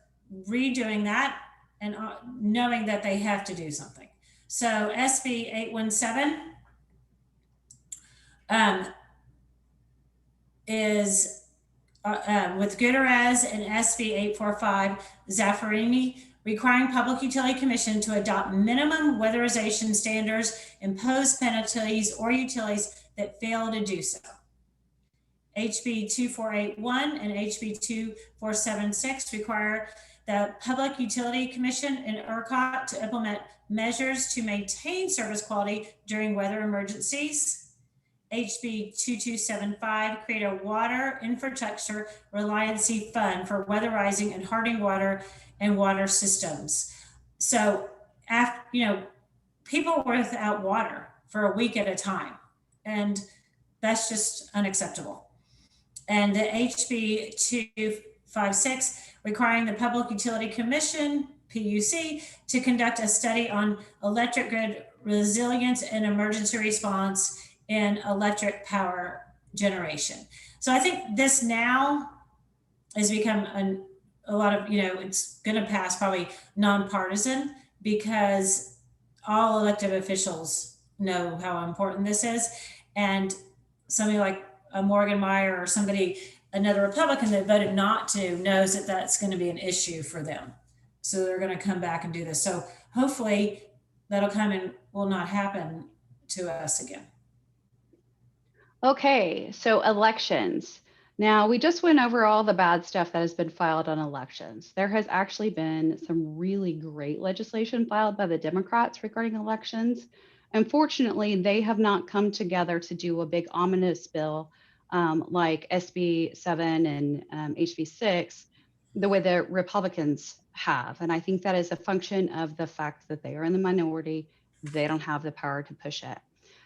redoing that and knowing that they have to do something. So SB 817 is with Gutierrez and SB 845 Zaffarini, requiring Public Utility Commission to adopt minimum weatherization standards, impose penalties or utilities that fail to do so. HB 2481 and HB 2476 require the Public Utility Commission and ERCOT to implement measures to maintain service quality during weather emergencies. HB 2275, create a water infrastructure reliancy fund for weatherizing and hardening water and water systems. So, after, people were without water for a week at a time, and that's just unacceptable. And the HB 256, requiring the Public Utility Commission, PUC, to conduct a study on electric grid resilience and emergency response in electric power generation. So I think this now has become a lot of, it's going to pass probably nonpartisan because all elected officials know how important this is. And somebody like a Morgan Meyer or another Republican that voted not to knows that that's going to be an issue for them. So they're going to come back and do this. So hopefully that'll come and will not happen to us again. Okay, so elections. Now, we just went over all the bad stuff that has been filed on elections. There has actually been some really great legislation filed by the Democrats regarding elections. Unfortunately, they have not come together to do a big omnibus bill like SB 7 and HB 6, the way the Republicans have. And I think that is a function of the fact that they are in the minority. They don't have the power to push it.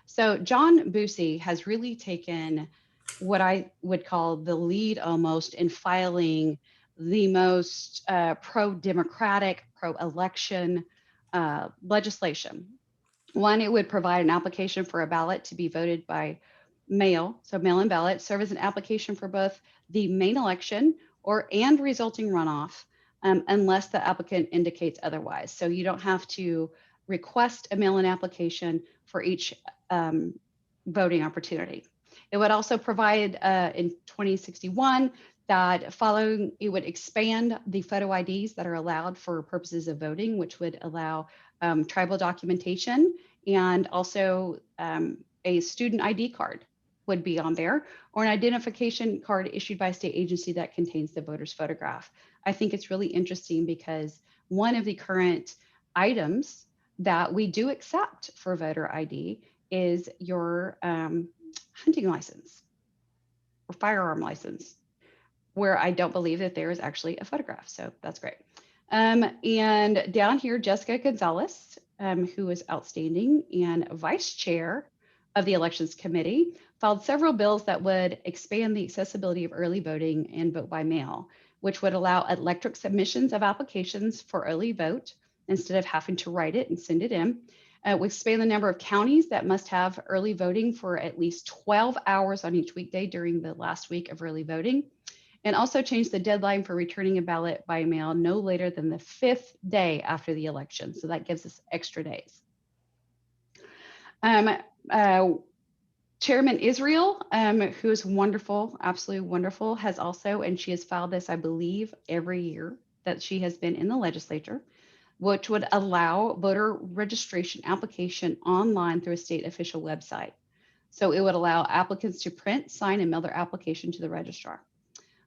So John Busey has really taken what I would call the lead almost in filing the most pro-democratic, pro-election legislation. One, it would provide an application for a ballot to be voted by mail, so mail-in ballot, serve as an application for both the main election and resulting runoff, unless the applicant indicates otherwise. So you don't have to request a mail-in application for each voting opportunity. It would also provide in 2061 that it would expand the photo IDs that are allowed for purposes of voting, which would allow tribal documentation, and also a student ID card would be on there, or an identification card issued by a state agency that contains the voter's photograph. I think it's really interesting because one of the current items that we do accept for voter ID is your hunting license or firearm license, where I don't believe that there is actually a photograph. So that's great. And down here, Jessica Gonzalez, who is outstanding and vice chair of the Elections Committee, filed several bills that would expand the accessibility of early voting and vote by mail, which would allow electric submissions of applications for early vote instead of having to write it and send it in. Would expand the number of counties that must have early voting for at least 12 hours on each weekday during the last week of early voting, and also change the deadline for returning a ballot by mail no later than the 5th day after the election. So that gives us extra days. Chairman Israel, who is wonderful, absolutely wonderful, has also, and she has filed this, I believe, every year that she has been in the legislature, which would allow voter registration application online through a state official website. So it would allow applicants to print, sign, and mail their application to the registrar.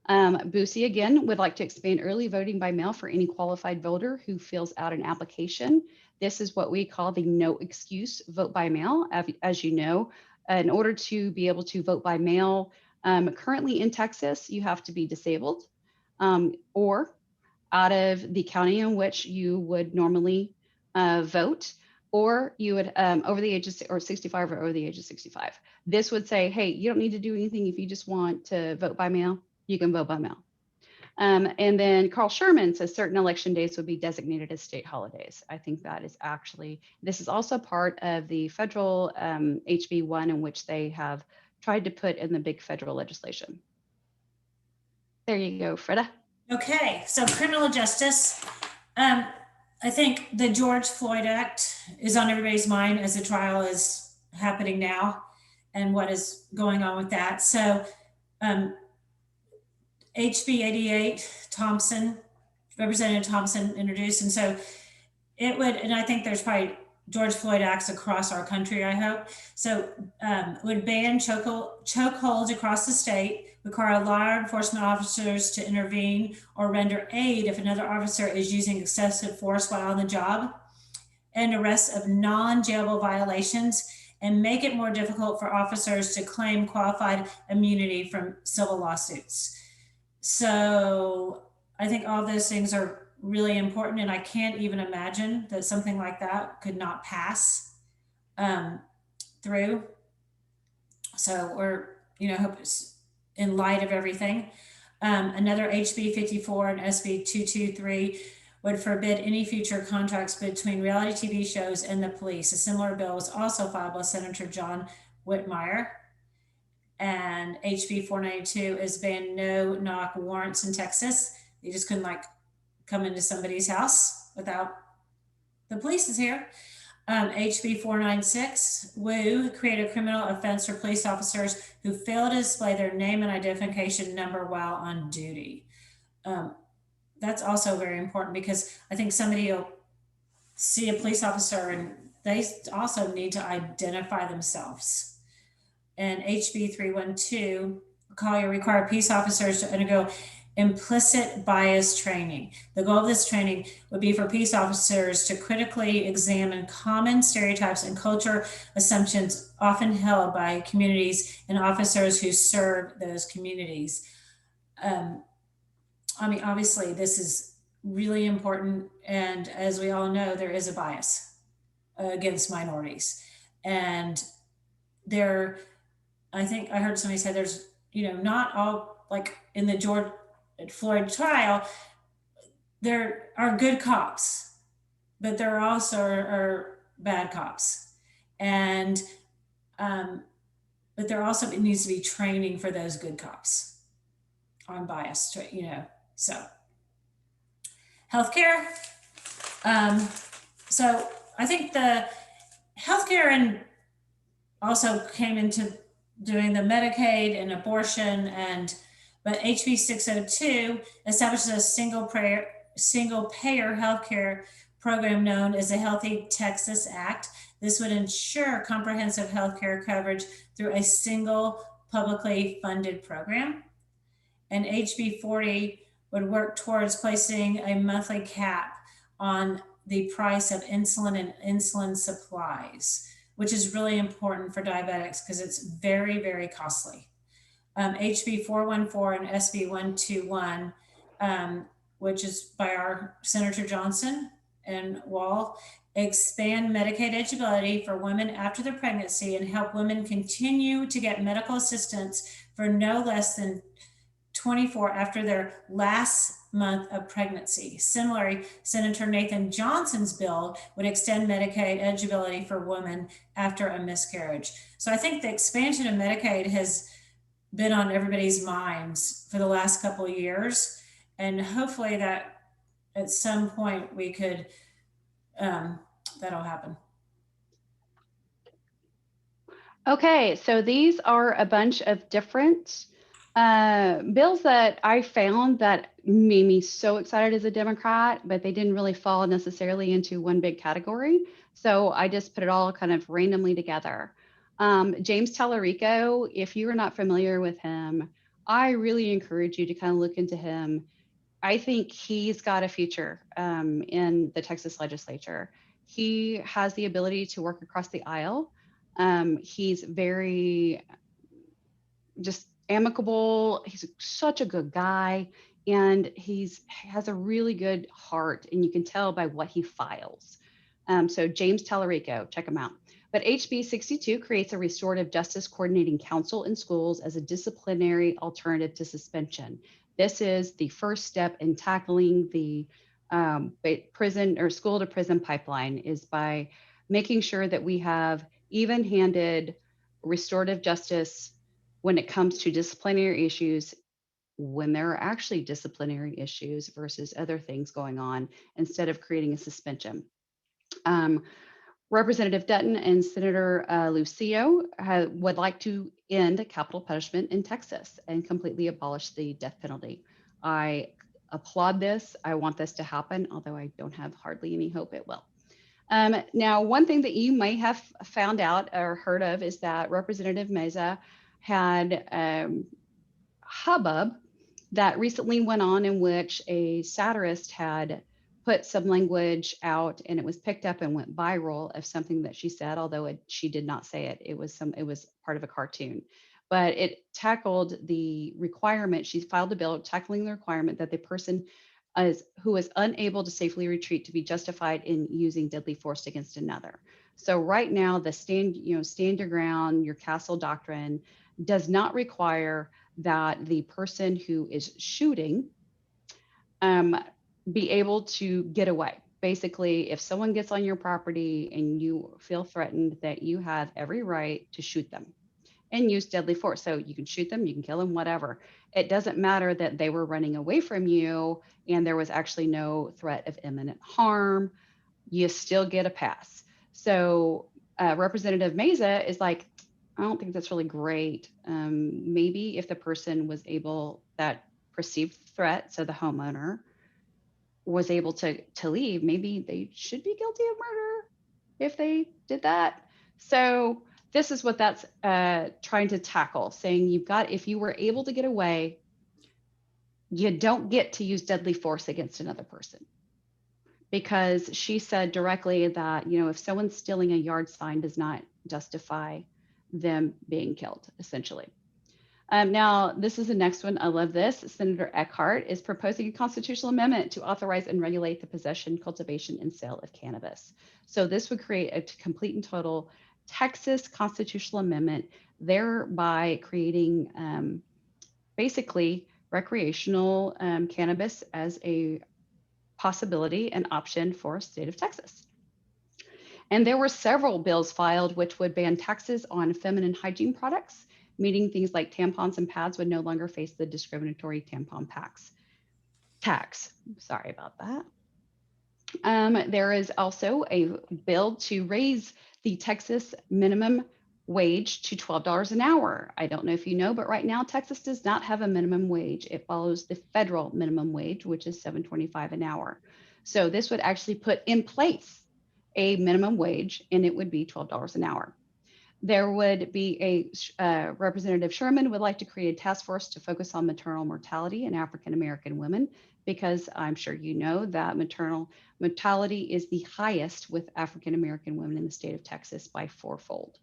Boosie, again, would like to expand early voting by mail for any qualified voter who fills out an application. This is what we call the no excuse vote by mail. As you know, in order to be able to vote by mail, currently in Texas, you have to be disabled or out of the county in which you would normally vote, or you would over the age of 65 or over the age of 65. This would say, hey, you don't need to do anything if you just want to vote by mail. You can vote by mail. And then Carl Sherman says certain election days would be designated as state holidays. I think that is actually, this is also part of the federal HB1 in which they have tried to put in the big federal legislation. There you go, Freda. Okay, so criminal justice. I think the George Floyd Act is on everybody's mind as the trial is happening now and what is going on with that. So HB 88, Thompson, Representative Thompson introduced. And so it would, and I think there's probably George Floyd acts across our country, I hope. So would ban chokeholds across the state, require law enforcement officers to intervene or render aid if another officer is using excessive force while on the job, and arrests of non-jailable violations, and make it more difficult for officers to claim qualified immunity from civil lawsuits. So I think all those things are really important, and I can't even imagine that something like that could not pass through. So we're, hope it's in light of everything. Another HB 54 and SB 223 would forbid any future contracts between reality TV shows and the police. A similar bill was also filed by Senator John Whitmire. And HB 492 is ban no-knock warrants in Texas. You just couldn't come into somebody's house without the police is here. HB 496 would create a criminal offense for police officers who fail to display their name and identification number while on duty. That's also very important because I think somebody will see a police officer and they also need to identify themselves. And HB 312, Collier require peace officers to undergo implicit bias training. The goal of this training would be for peace officers to critically examine common stereotypes and culture assumptions often held by communities and officers who serve those communities. Obviously, this is really important. And as we all know, there is a bias against minorities. And I think I heard somebody say there's, not all, in the George Floyd trial, there are good cops, but there also are bad cops. And, but there also needs to be training for those good cops on bias, so. Healthcare. So I think the healthcare and also came into doing the Medicaid and abortion, but HB 602 establishes a single payer healthcare program known as the Healthy Texas Act. This would ensure comprehensive healthcare coverage through a single publicly funded program. And HB 40 would work towards placing a monthly cap on the price of insulin and insulin supplies, which is really important for diabetics because it's very, very costly. HB 414 and SB 121, which is by our Senator Johnson and Wall, expand Medicaid eligibility for women after their pregnancy, and help women continue to get medical assistance for no less than 24 after their last month of pregnancy. Similarly, Senator Nathan Johnson's bill would extend Medicaid eligibility for women after a miscarriage. So I think the expansion of Medicaid has been on everybody's minds for the last couple of years. And hopefully that at some point we could, that'll happen. Okay, so these are a bunch of different bills that I found that made me so excited as a Democrat, but they didn't really fall necessarily into one big category. So I just put it all kind of randomly together. James Tallarico, if you are not familiar with him, I really encourage you to kind of look into him. I think he's got a future in the Texas legislature. He has the ability to work across the aisle. He's very just amicable. He's such a good guy, and has a really good heart, and you can tell by what he files. So James Tallarico, check him out. But HB 62 creates a restorative justice coordinating council in schools as a disciplinary alternative to suspension. This is the first step in tackling the prison or school to prison pipeline, is by making sure that we have even-handed restorative justice when it comes to disciplinary issues, when there are actually disciplinary issues versus other things going on, instead of creating a suspension. Representative Dutton and Senator Lucio would like to end capital punishment in Texas and completely abolish the death penalty. I applaud this. I want this to happen, although I don't have hardly any hope it will. Now, one thing that you may have found out or heard of is that Representative Meza had hubbub that recently went on in which a satirist had put some language out, and it was picked up and went viral of something that she said, although she did not say it. It was part of a cartoon, but it tackled the requirement. She filed a bill tackling the requirement that the person who is unable to safely retreat to be justified in using deadly force against another. So right now, the stand your ground, your castle doctrine does not require that the person who is shooting be able to get away. Basically, if someone gets on your property and you feel threatened, that you have every right to shoot them and use deadly force. So you can shoot them, you can kill them, whatever. It doesn't matter that they were running away from you and there was actually no threat of imminent harm. You still get a pass. So Representative Meza is like, I don't think that's really great. Maybe if the person was able, that perceived threat, so the homeowner was able to leave, maybe they should be guilty of murder if they did that. So this is what that's trying to tackle, saying if you were able to get away, you don't get to use deadly force against another person. Because she said directly that, if someone's stealing a yard sign does not justify them being killed, essentially. Now, this is the next one. I love this. Senator Eckhart is proposing a constitutional amendment to authorize and regulate the possession, cultivation, and sale of cannabis. So this would create a complete and total Texas constitutional amendment, thereby creating basically recreational cannabis as a possibility and option for the state of Texas. And there were several bills filed which would ban taxes on feminine hygiene products, meaning things like tampons and pads would no longer face the discriminatory tampon tax. Sorry about that. There is also a bill to raise the Texas minimum wage to $12 an hour. I don't know if you know, but right now Texas does not have a minimum wage. It follows the federal minimum wage, which is $7.25 an hour. So this would actually put in place a minimum wage, and it would be $12 an hour. There would be Representative Sherman would like to create a task force to focus on maternal mortality in African-American women, because I'm sure you know that maternal mortality is the highest with African-American women in the state of Texas by fourfold.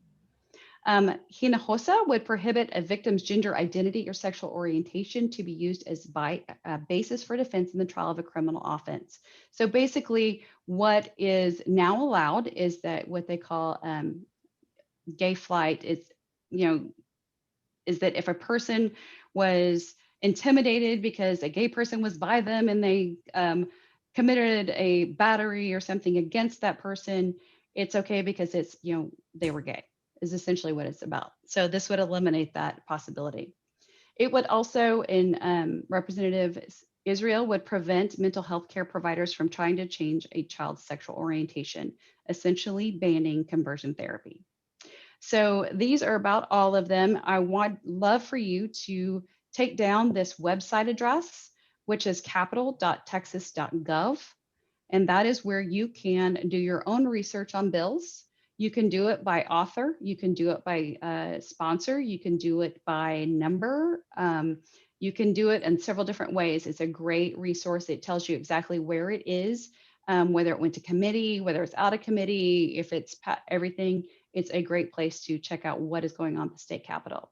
Hinojosa would prohibit a victim's gender identity or sexual orientation to be used as a basis for defense in the trial of a criminal offense. So basically, what is now allowed is that what they call gay flight is, is that if a person was intimidated because a gay person was by them and they committed a battery or something against that person, it's okay because it's, they were gay, is essentially what it's about. So this would eliminate that possibility. It would also, in Representative Israel, would prevent mental health care providers from trying to change a child's sexual orientation, essentially banning conversion therapy. So these are about all of them. I would love for you to take down this website address, which is capital.texas.gov. And that is where you can do your own research on bills. You can do it by author. You can do it by sponsor. You can do it by number. You can do it in several different ways. It's a great resource. It tells you exactly where it is, whether it went to committee, whether it's out of committee, if it's everything. It's a great place to check out what is going on at the state capitol.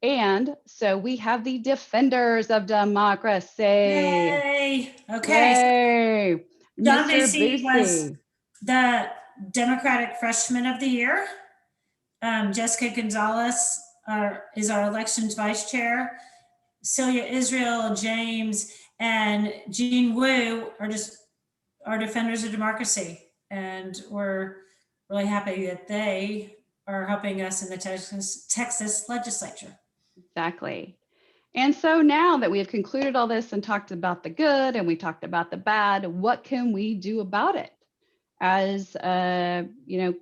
And so we have the defenders of democracy. Yay! Okay. Yay! Don Mr. Basie was Boosie. the Democratic Freshman of the Year. Jessica Gonzalez is our elections vice chair. Celia Israel, James, and Jean Wu are just our defenders of democracy. And we're really happy that they are helping us in the Texas legislature. Exactly. And so now that we have concluded all this and talked about the good and we talked about the bad, what can we do about it as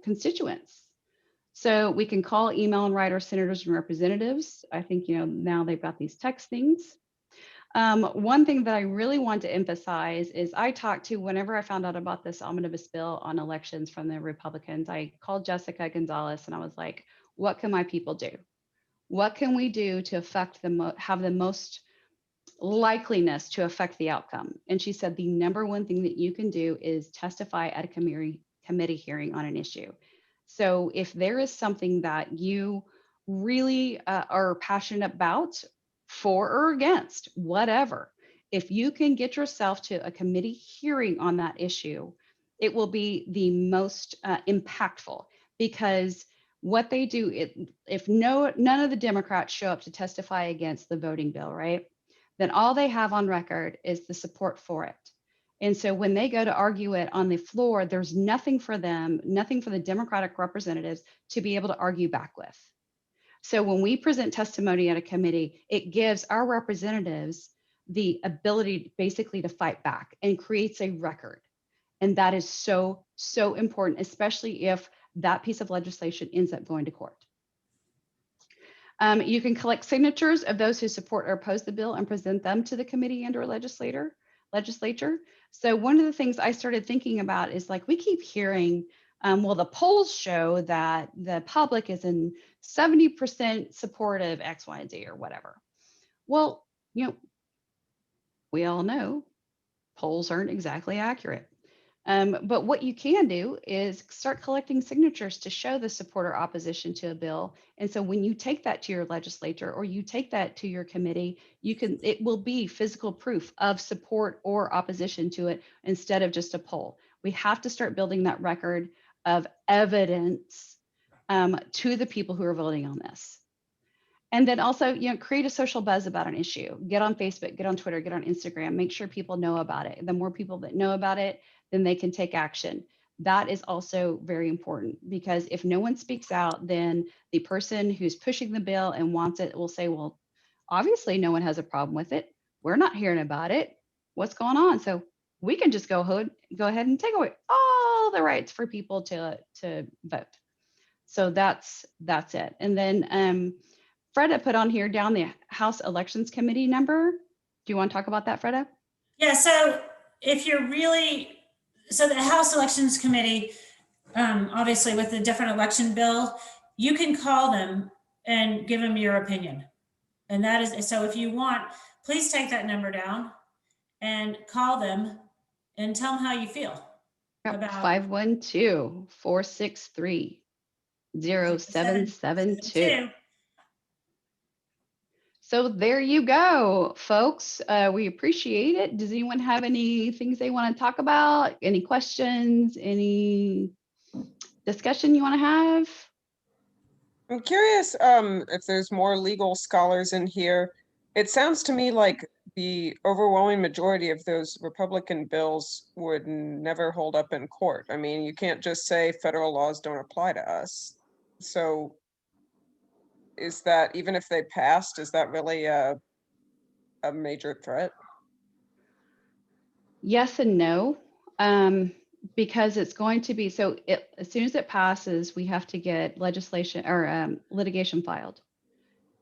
constituents? So we can call, email, and write our senators and representatives. I think now they've got these text things. One thing that I really want to emphasize is I talked to, whenever I found out about this omnibus bill on elections from the Republicans, I called Jessica Gonzalez and I was like, what can my people do? What can we do to affect have the most likeliness to affect the outcome? And she said, the number one thing that you can do is testify at a committee hearing on an issue. So if there is something that you really are passionate about, for or against, whatever, if you can get yourself to a committee hearing on that issue, it will be the most impactful, because what they do, if none of the Democrats show up to testify against the voting bill, right, then all they have on record is the support for it. And so when they go to argue it on the floor, there's nothing for them, nothing for the Democratic representatives to be able to argue back with. So when we present testimony at a committee, it gives our representatives the ability basically to fight back and creates a record. And that is so, so important, especially if that piece of legislation ends up going to court. You can collect signatures of those who support or oppose the bill and present them to the committee and or legislature. So one of the things I started thinking about is, like, we keep hearing, well, the polls show that the public is in 70% support of X, Y, and Z or whatever. Well, we all know polls aren't exactly accurate. But what you can do is start collecting signatures to show the support or opposition to a bill. And so when you take that to your legislature or you take that to your committee, it will be physical proof of support or opposition to it instead of just a poll. We have to start building that record of evidence to the people who are voting on this. And then also, create a social buzz about an issue. Get on Facebook, get on Twitter, get on Instagram, make sure people know about it. The more people that know about it, then they can take action. That is also very important, because if no one speaks out, then the person who's pushing the bill and wants it will say, well, obviously no one has a problem with it. We're not hearing about it. What's going on? So we can just go ahead and take away all the rights for people to vote. So that's it. And then Freda put on here down the House Elections Committee number. Do you want to talk about that, Freda? Yeah, so if you're so the House Elections Committee, obviously with the different election bill, you can call them and give them your opinion. And that is, so if you want, please take that number down and call them and tell them how you feel. Yep, 512-463-9288. 0772. So there you go, folks. We appreciate it. Does anyone have any things they want to talk about? Any questions? Any discussion you want to have? I'm curious if there's more legal scholars in here. It sounds to me like the overwhelming majority of those Republican bills would never hold up in court. I mean, you can't just say federal laws don't apply to us. So is that, even if they passed, is that really a major threat? Yes and no, because it's going to be, so as soon as it passes, we have to get legislation or litigation filed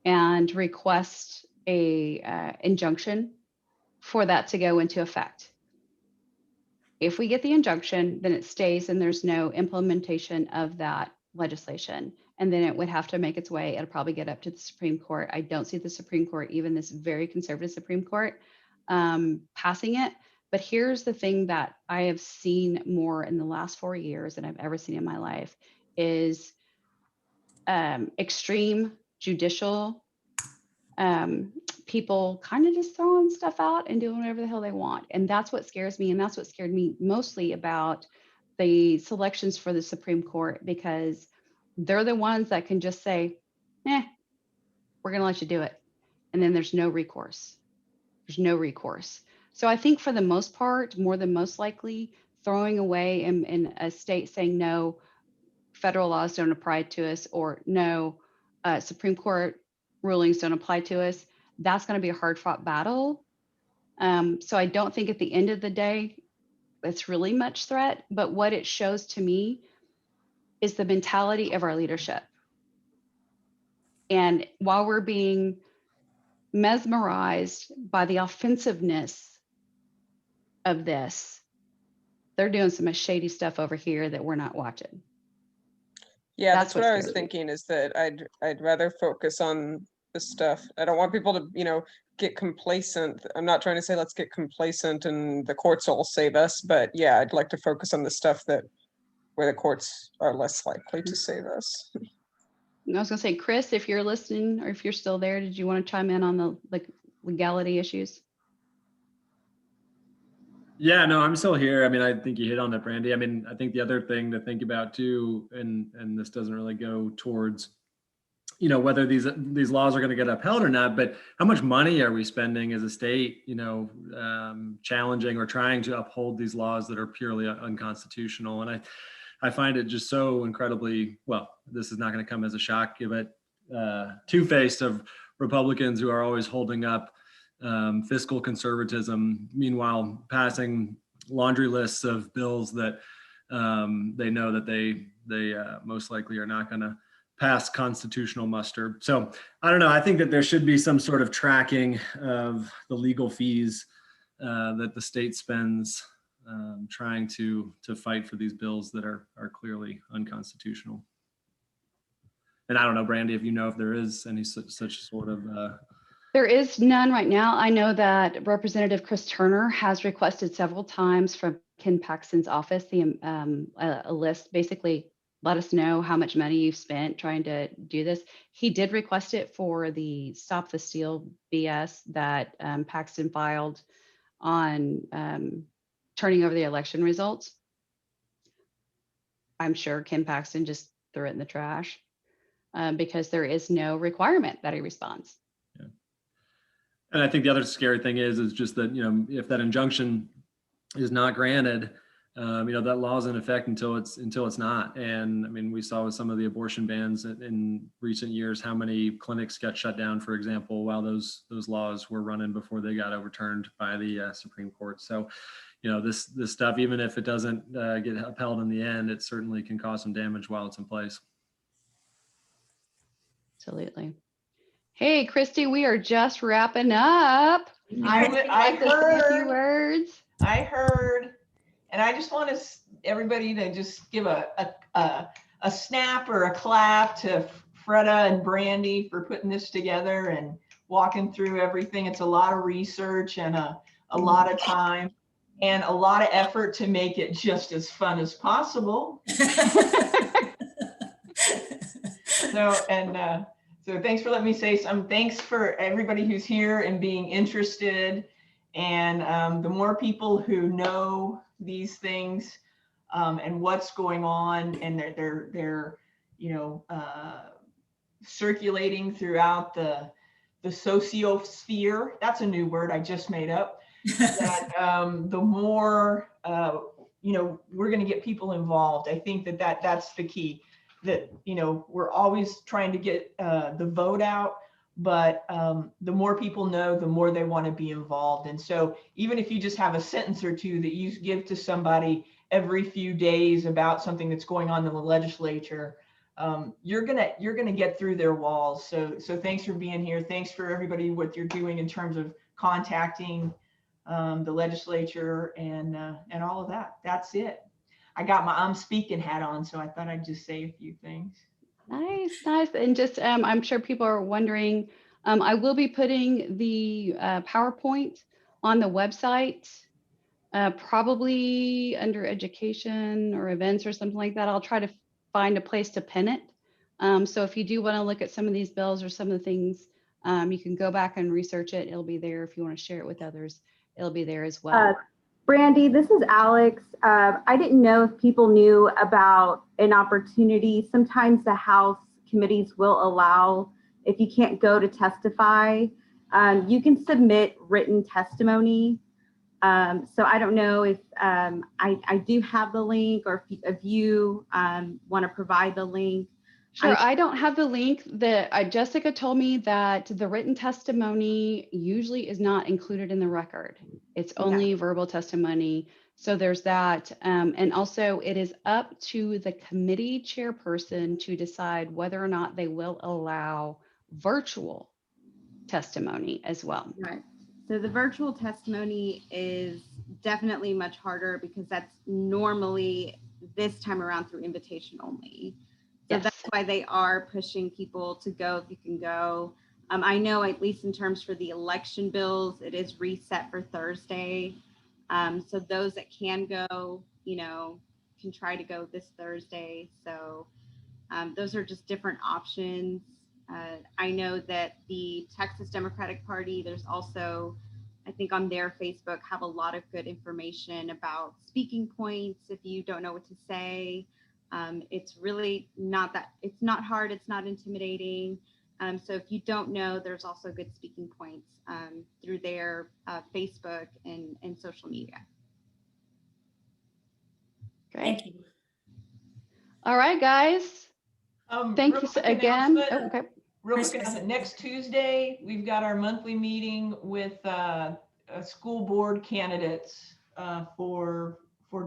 and request a injunction for that to go into effect. If we get the injunction, then it stays and there's no implementation of that legislation. And then it would have to make its way. It'll probably get up to the Supreme Court. I don't see the Supreme Court, even this very conservative Supreme Court, passing it. But here's the thing that I have seen more in the last 4 years than I've ever seen in my life is extreme judicial people kind of just throwing stuff out and doing whatever the hell they want. And that's what scares me. And that's what scared me mostly about the selections for the Supreme Court, because they're the ones that can just say, we're going to let you do it. And then there's no recourse. There's no recourse. So I think for the most part, more than most likely, throwing away in a state saying, no, federal laws don't apply to us, or no, Supreme Court rulings don't apply to us, that's going to be a hard fought battle. So I don't think at the end of the day, it's really much threat, but what it shows to me is the mentality of our leadership. And while we're being mesmerized by the offensiveness of this, they're doing some shady stuff over here that we're not watching. Yeah, that's what I was thinking, is that I'd rather focus on the stuff. I don't want people to, get complacent. I'm not trying to say let's get complacent and the courts will save us, but yeah, I'd like to focus on the stuff where the courts are less likely to save us. I was going to say, Chris, if you're listening or if you're still there, did you want to chime in on the legality issues? Yeah, no, I'm still here. I mean, I think you hit on that, Brandy. I mean, I think the other thing to think about too, and this doesn't really go towards, whether these laws are going to get upheld or not, but how much money are we spending as a state, challenging or trying to uphold these laws that are purely unconstitutional? And I find it just so incredibly, well, this is not going to come as a shock, but two-faced of Republicans who are always holding up fiscal conservatism, meanwhile passing laundry lists of bills that they know that they most likely are not going to pass constitutional muster. So I don't know. I think that there should be some sort of tracking of the legal fees that the state spends trying to fight for these bills that are clearly unconstitutional. And I don't know, Brandy, if there is any such sort of There is none right now. I know that Representative Chris Turner has requested several times from Ken Paxton's office a list, basically let us know how much money you've spent trying to do this. He did request it for the Stop the Steal BS that Paxton filed on turning over the election results. I'm sure Ken Paxton just threw it in the trash because there is no requirement that he responds. And I think the other scary thing is just that, if that injunction is not granted, that law is in effect until it's not. And I mean, we saw with some of the abortion bans in recent years, how many clinics got shut down, for example, while those laws were running before they got overturned by the Supreme Court. So, this stuff, even if it doesn't get upheld in the end, it certainly can cause some damage while it's in place. Absolutely. Hey, Christy, we are just wrapping up. I heard a few words. I heard, and I just want everybody to just give a snap or a clap to Freda and Brandy for putting this together and walking through everything. It's a lot of research and a lot of time and a lot of effort to make it just as fun as possible. So thanks for letting me say some. Thanks for everybody who's here and being interested. And the more people who know these things and what's going on, and they're circulating throughout the sociosphere. That's a new word I just made up. That the more we're going to get people involved. I think that's the key. That we're always trying to get the vote out, but the more people know, the more they want to be involved. And so even if you just have a sentence or two that you give to somebody every few days about something that's going on in the legislature, you're gonna get through their walls. So thanks for being here. Thanks for everybody what you're doing in terms of contacting the legislature and all of that. That's it. I got my I'm speaking hat on, so I thought I'd just say a few things. Nice. And just, I'm sure people are wondering, I will be putting the PowerPoint on the website, probably under education or events or something like that. I'll try to find a place to pin it. So if you do want to look at some of these bills or some of the things, you can go back and research it. It'll be there. If you want to share it with others, it'll be there as well. Brandy, this is Alex. I didn't know if people knew about an opportunity. Sometimes the House committees will allow, if you can't go to testify, you can submit written testimony. So I don't know if I do have the link, or if you want to provide the link. Sure. I don't have the link. Jessica told me that the written testimony usually is not included in the record. It's only verbal testimony. So there's that. And also it is up to the committee chairperson to decide whether or not they will allow virtual testimony as well. Right. So the virtual testimony is definitely much harder because that's normally this time around through invitation only. So that's why they are pushing people to go if you can go. I know at least in terms for the election bills, it is reset for Thursday. So those that can go, can try to go this Thursday. So those are just different options. I know that the Texas Democratic Party, there's also, I think on their Facebook, have a lot of good information about speaking points if you don't know what to say. It's really it's not hard, it's not intimidating. So if you don't know, there's also good speaking points through their Facebook and social media. Great. Thank you. All right, guys. Thank you again. Oh, okay. Real quick announcement. Next Tuesday, we've got our monthly meeting with school board candidates for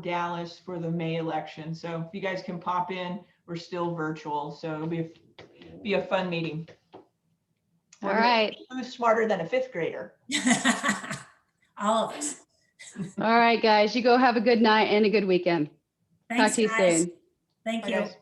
Dallas for the May election. So if you guys can pop in, we're still virtual. So it'll be a fun meeting. All right. Who's smarter than a fifth grader? All of us. All right, guys. You go have a good night and a good weekend. Thanks, Talk to you guys. soon. Thank Bye, you. guys.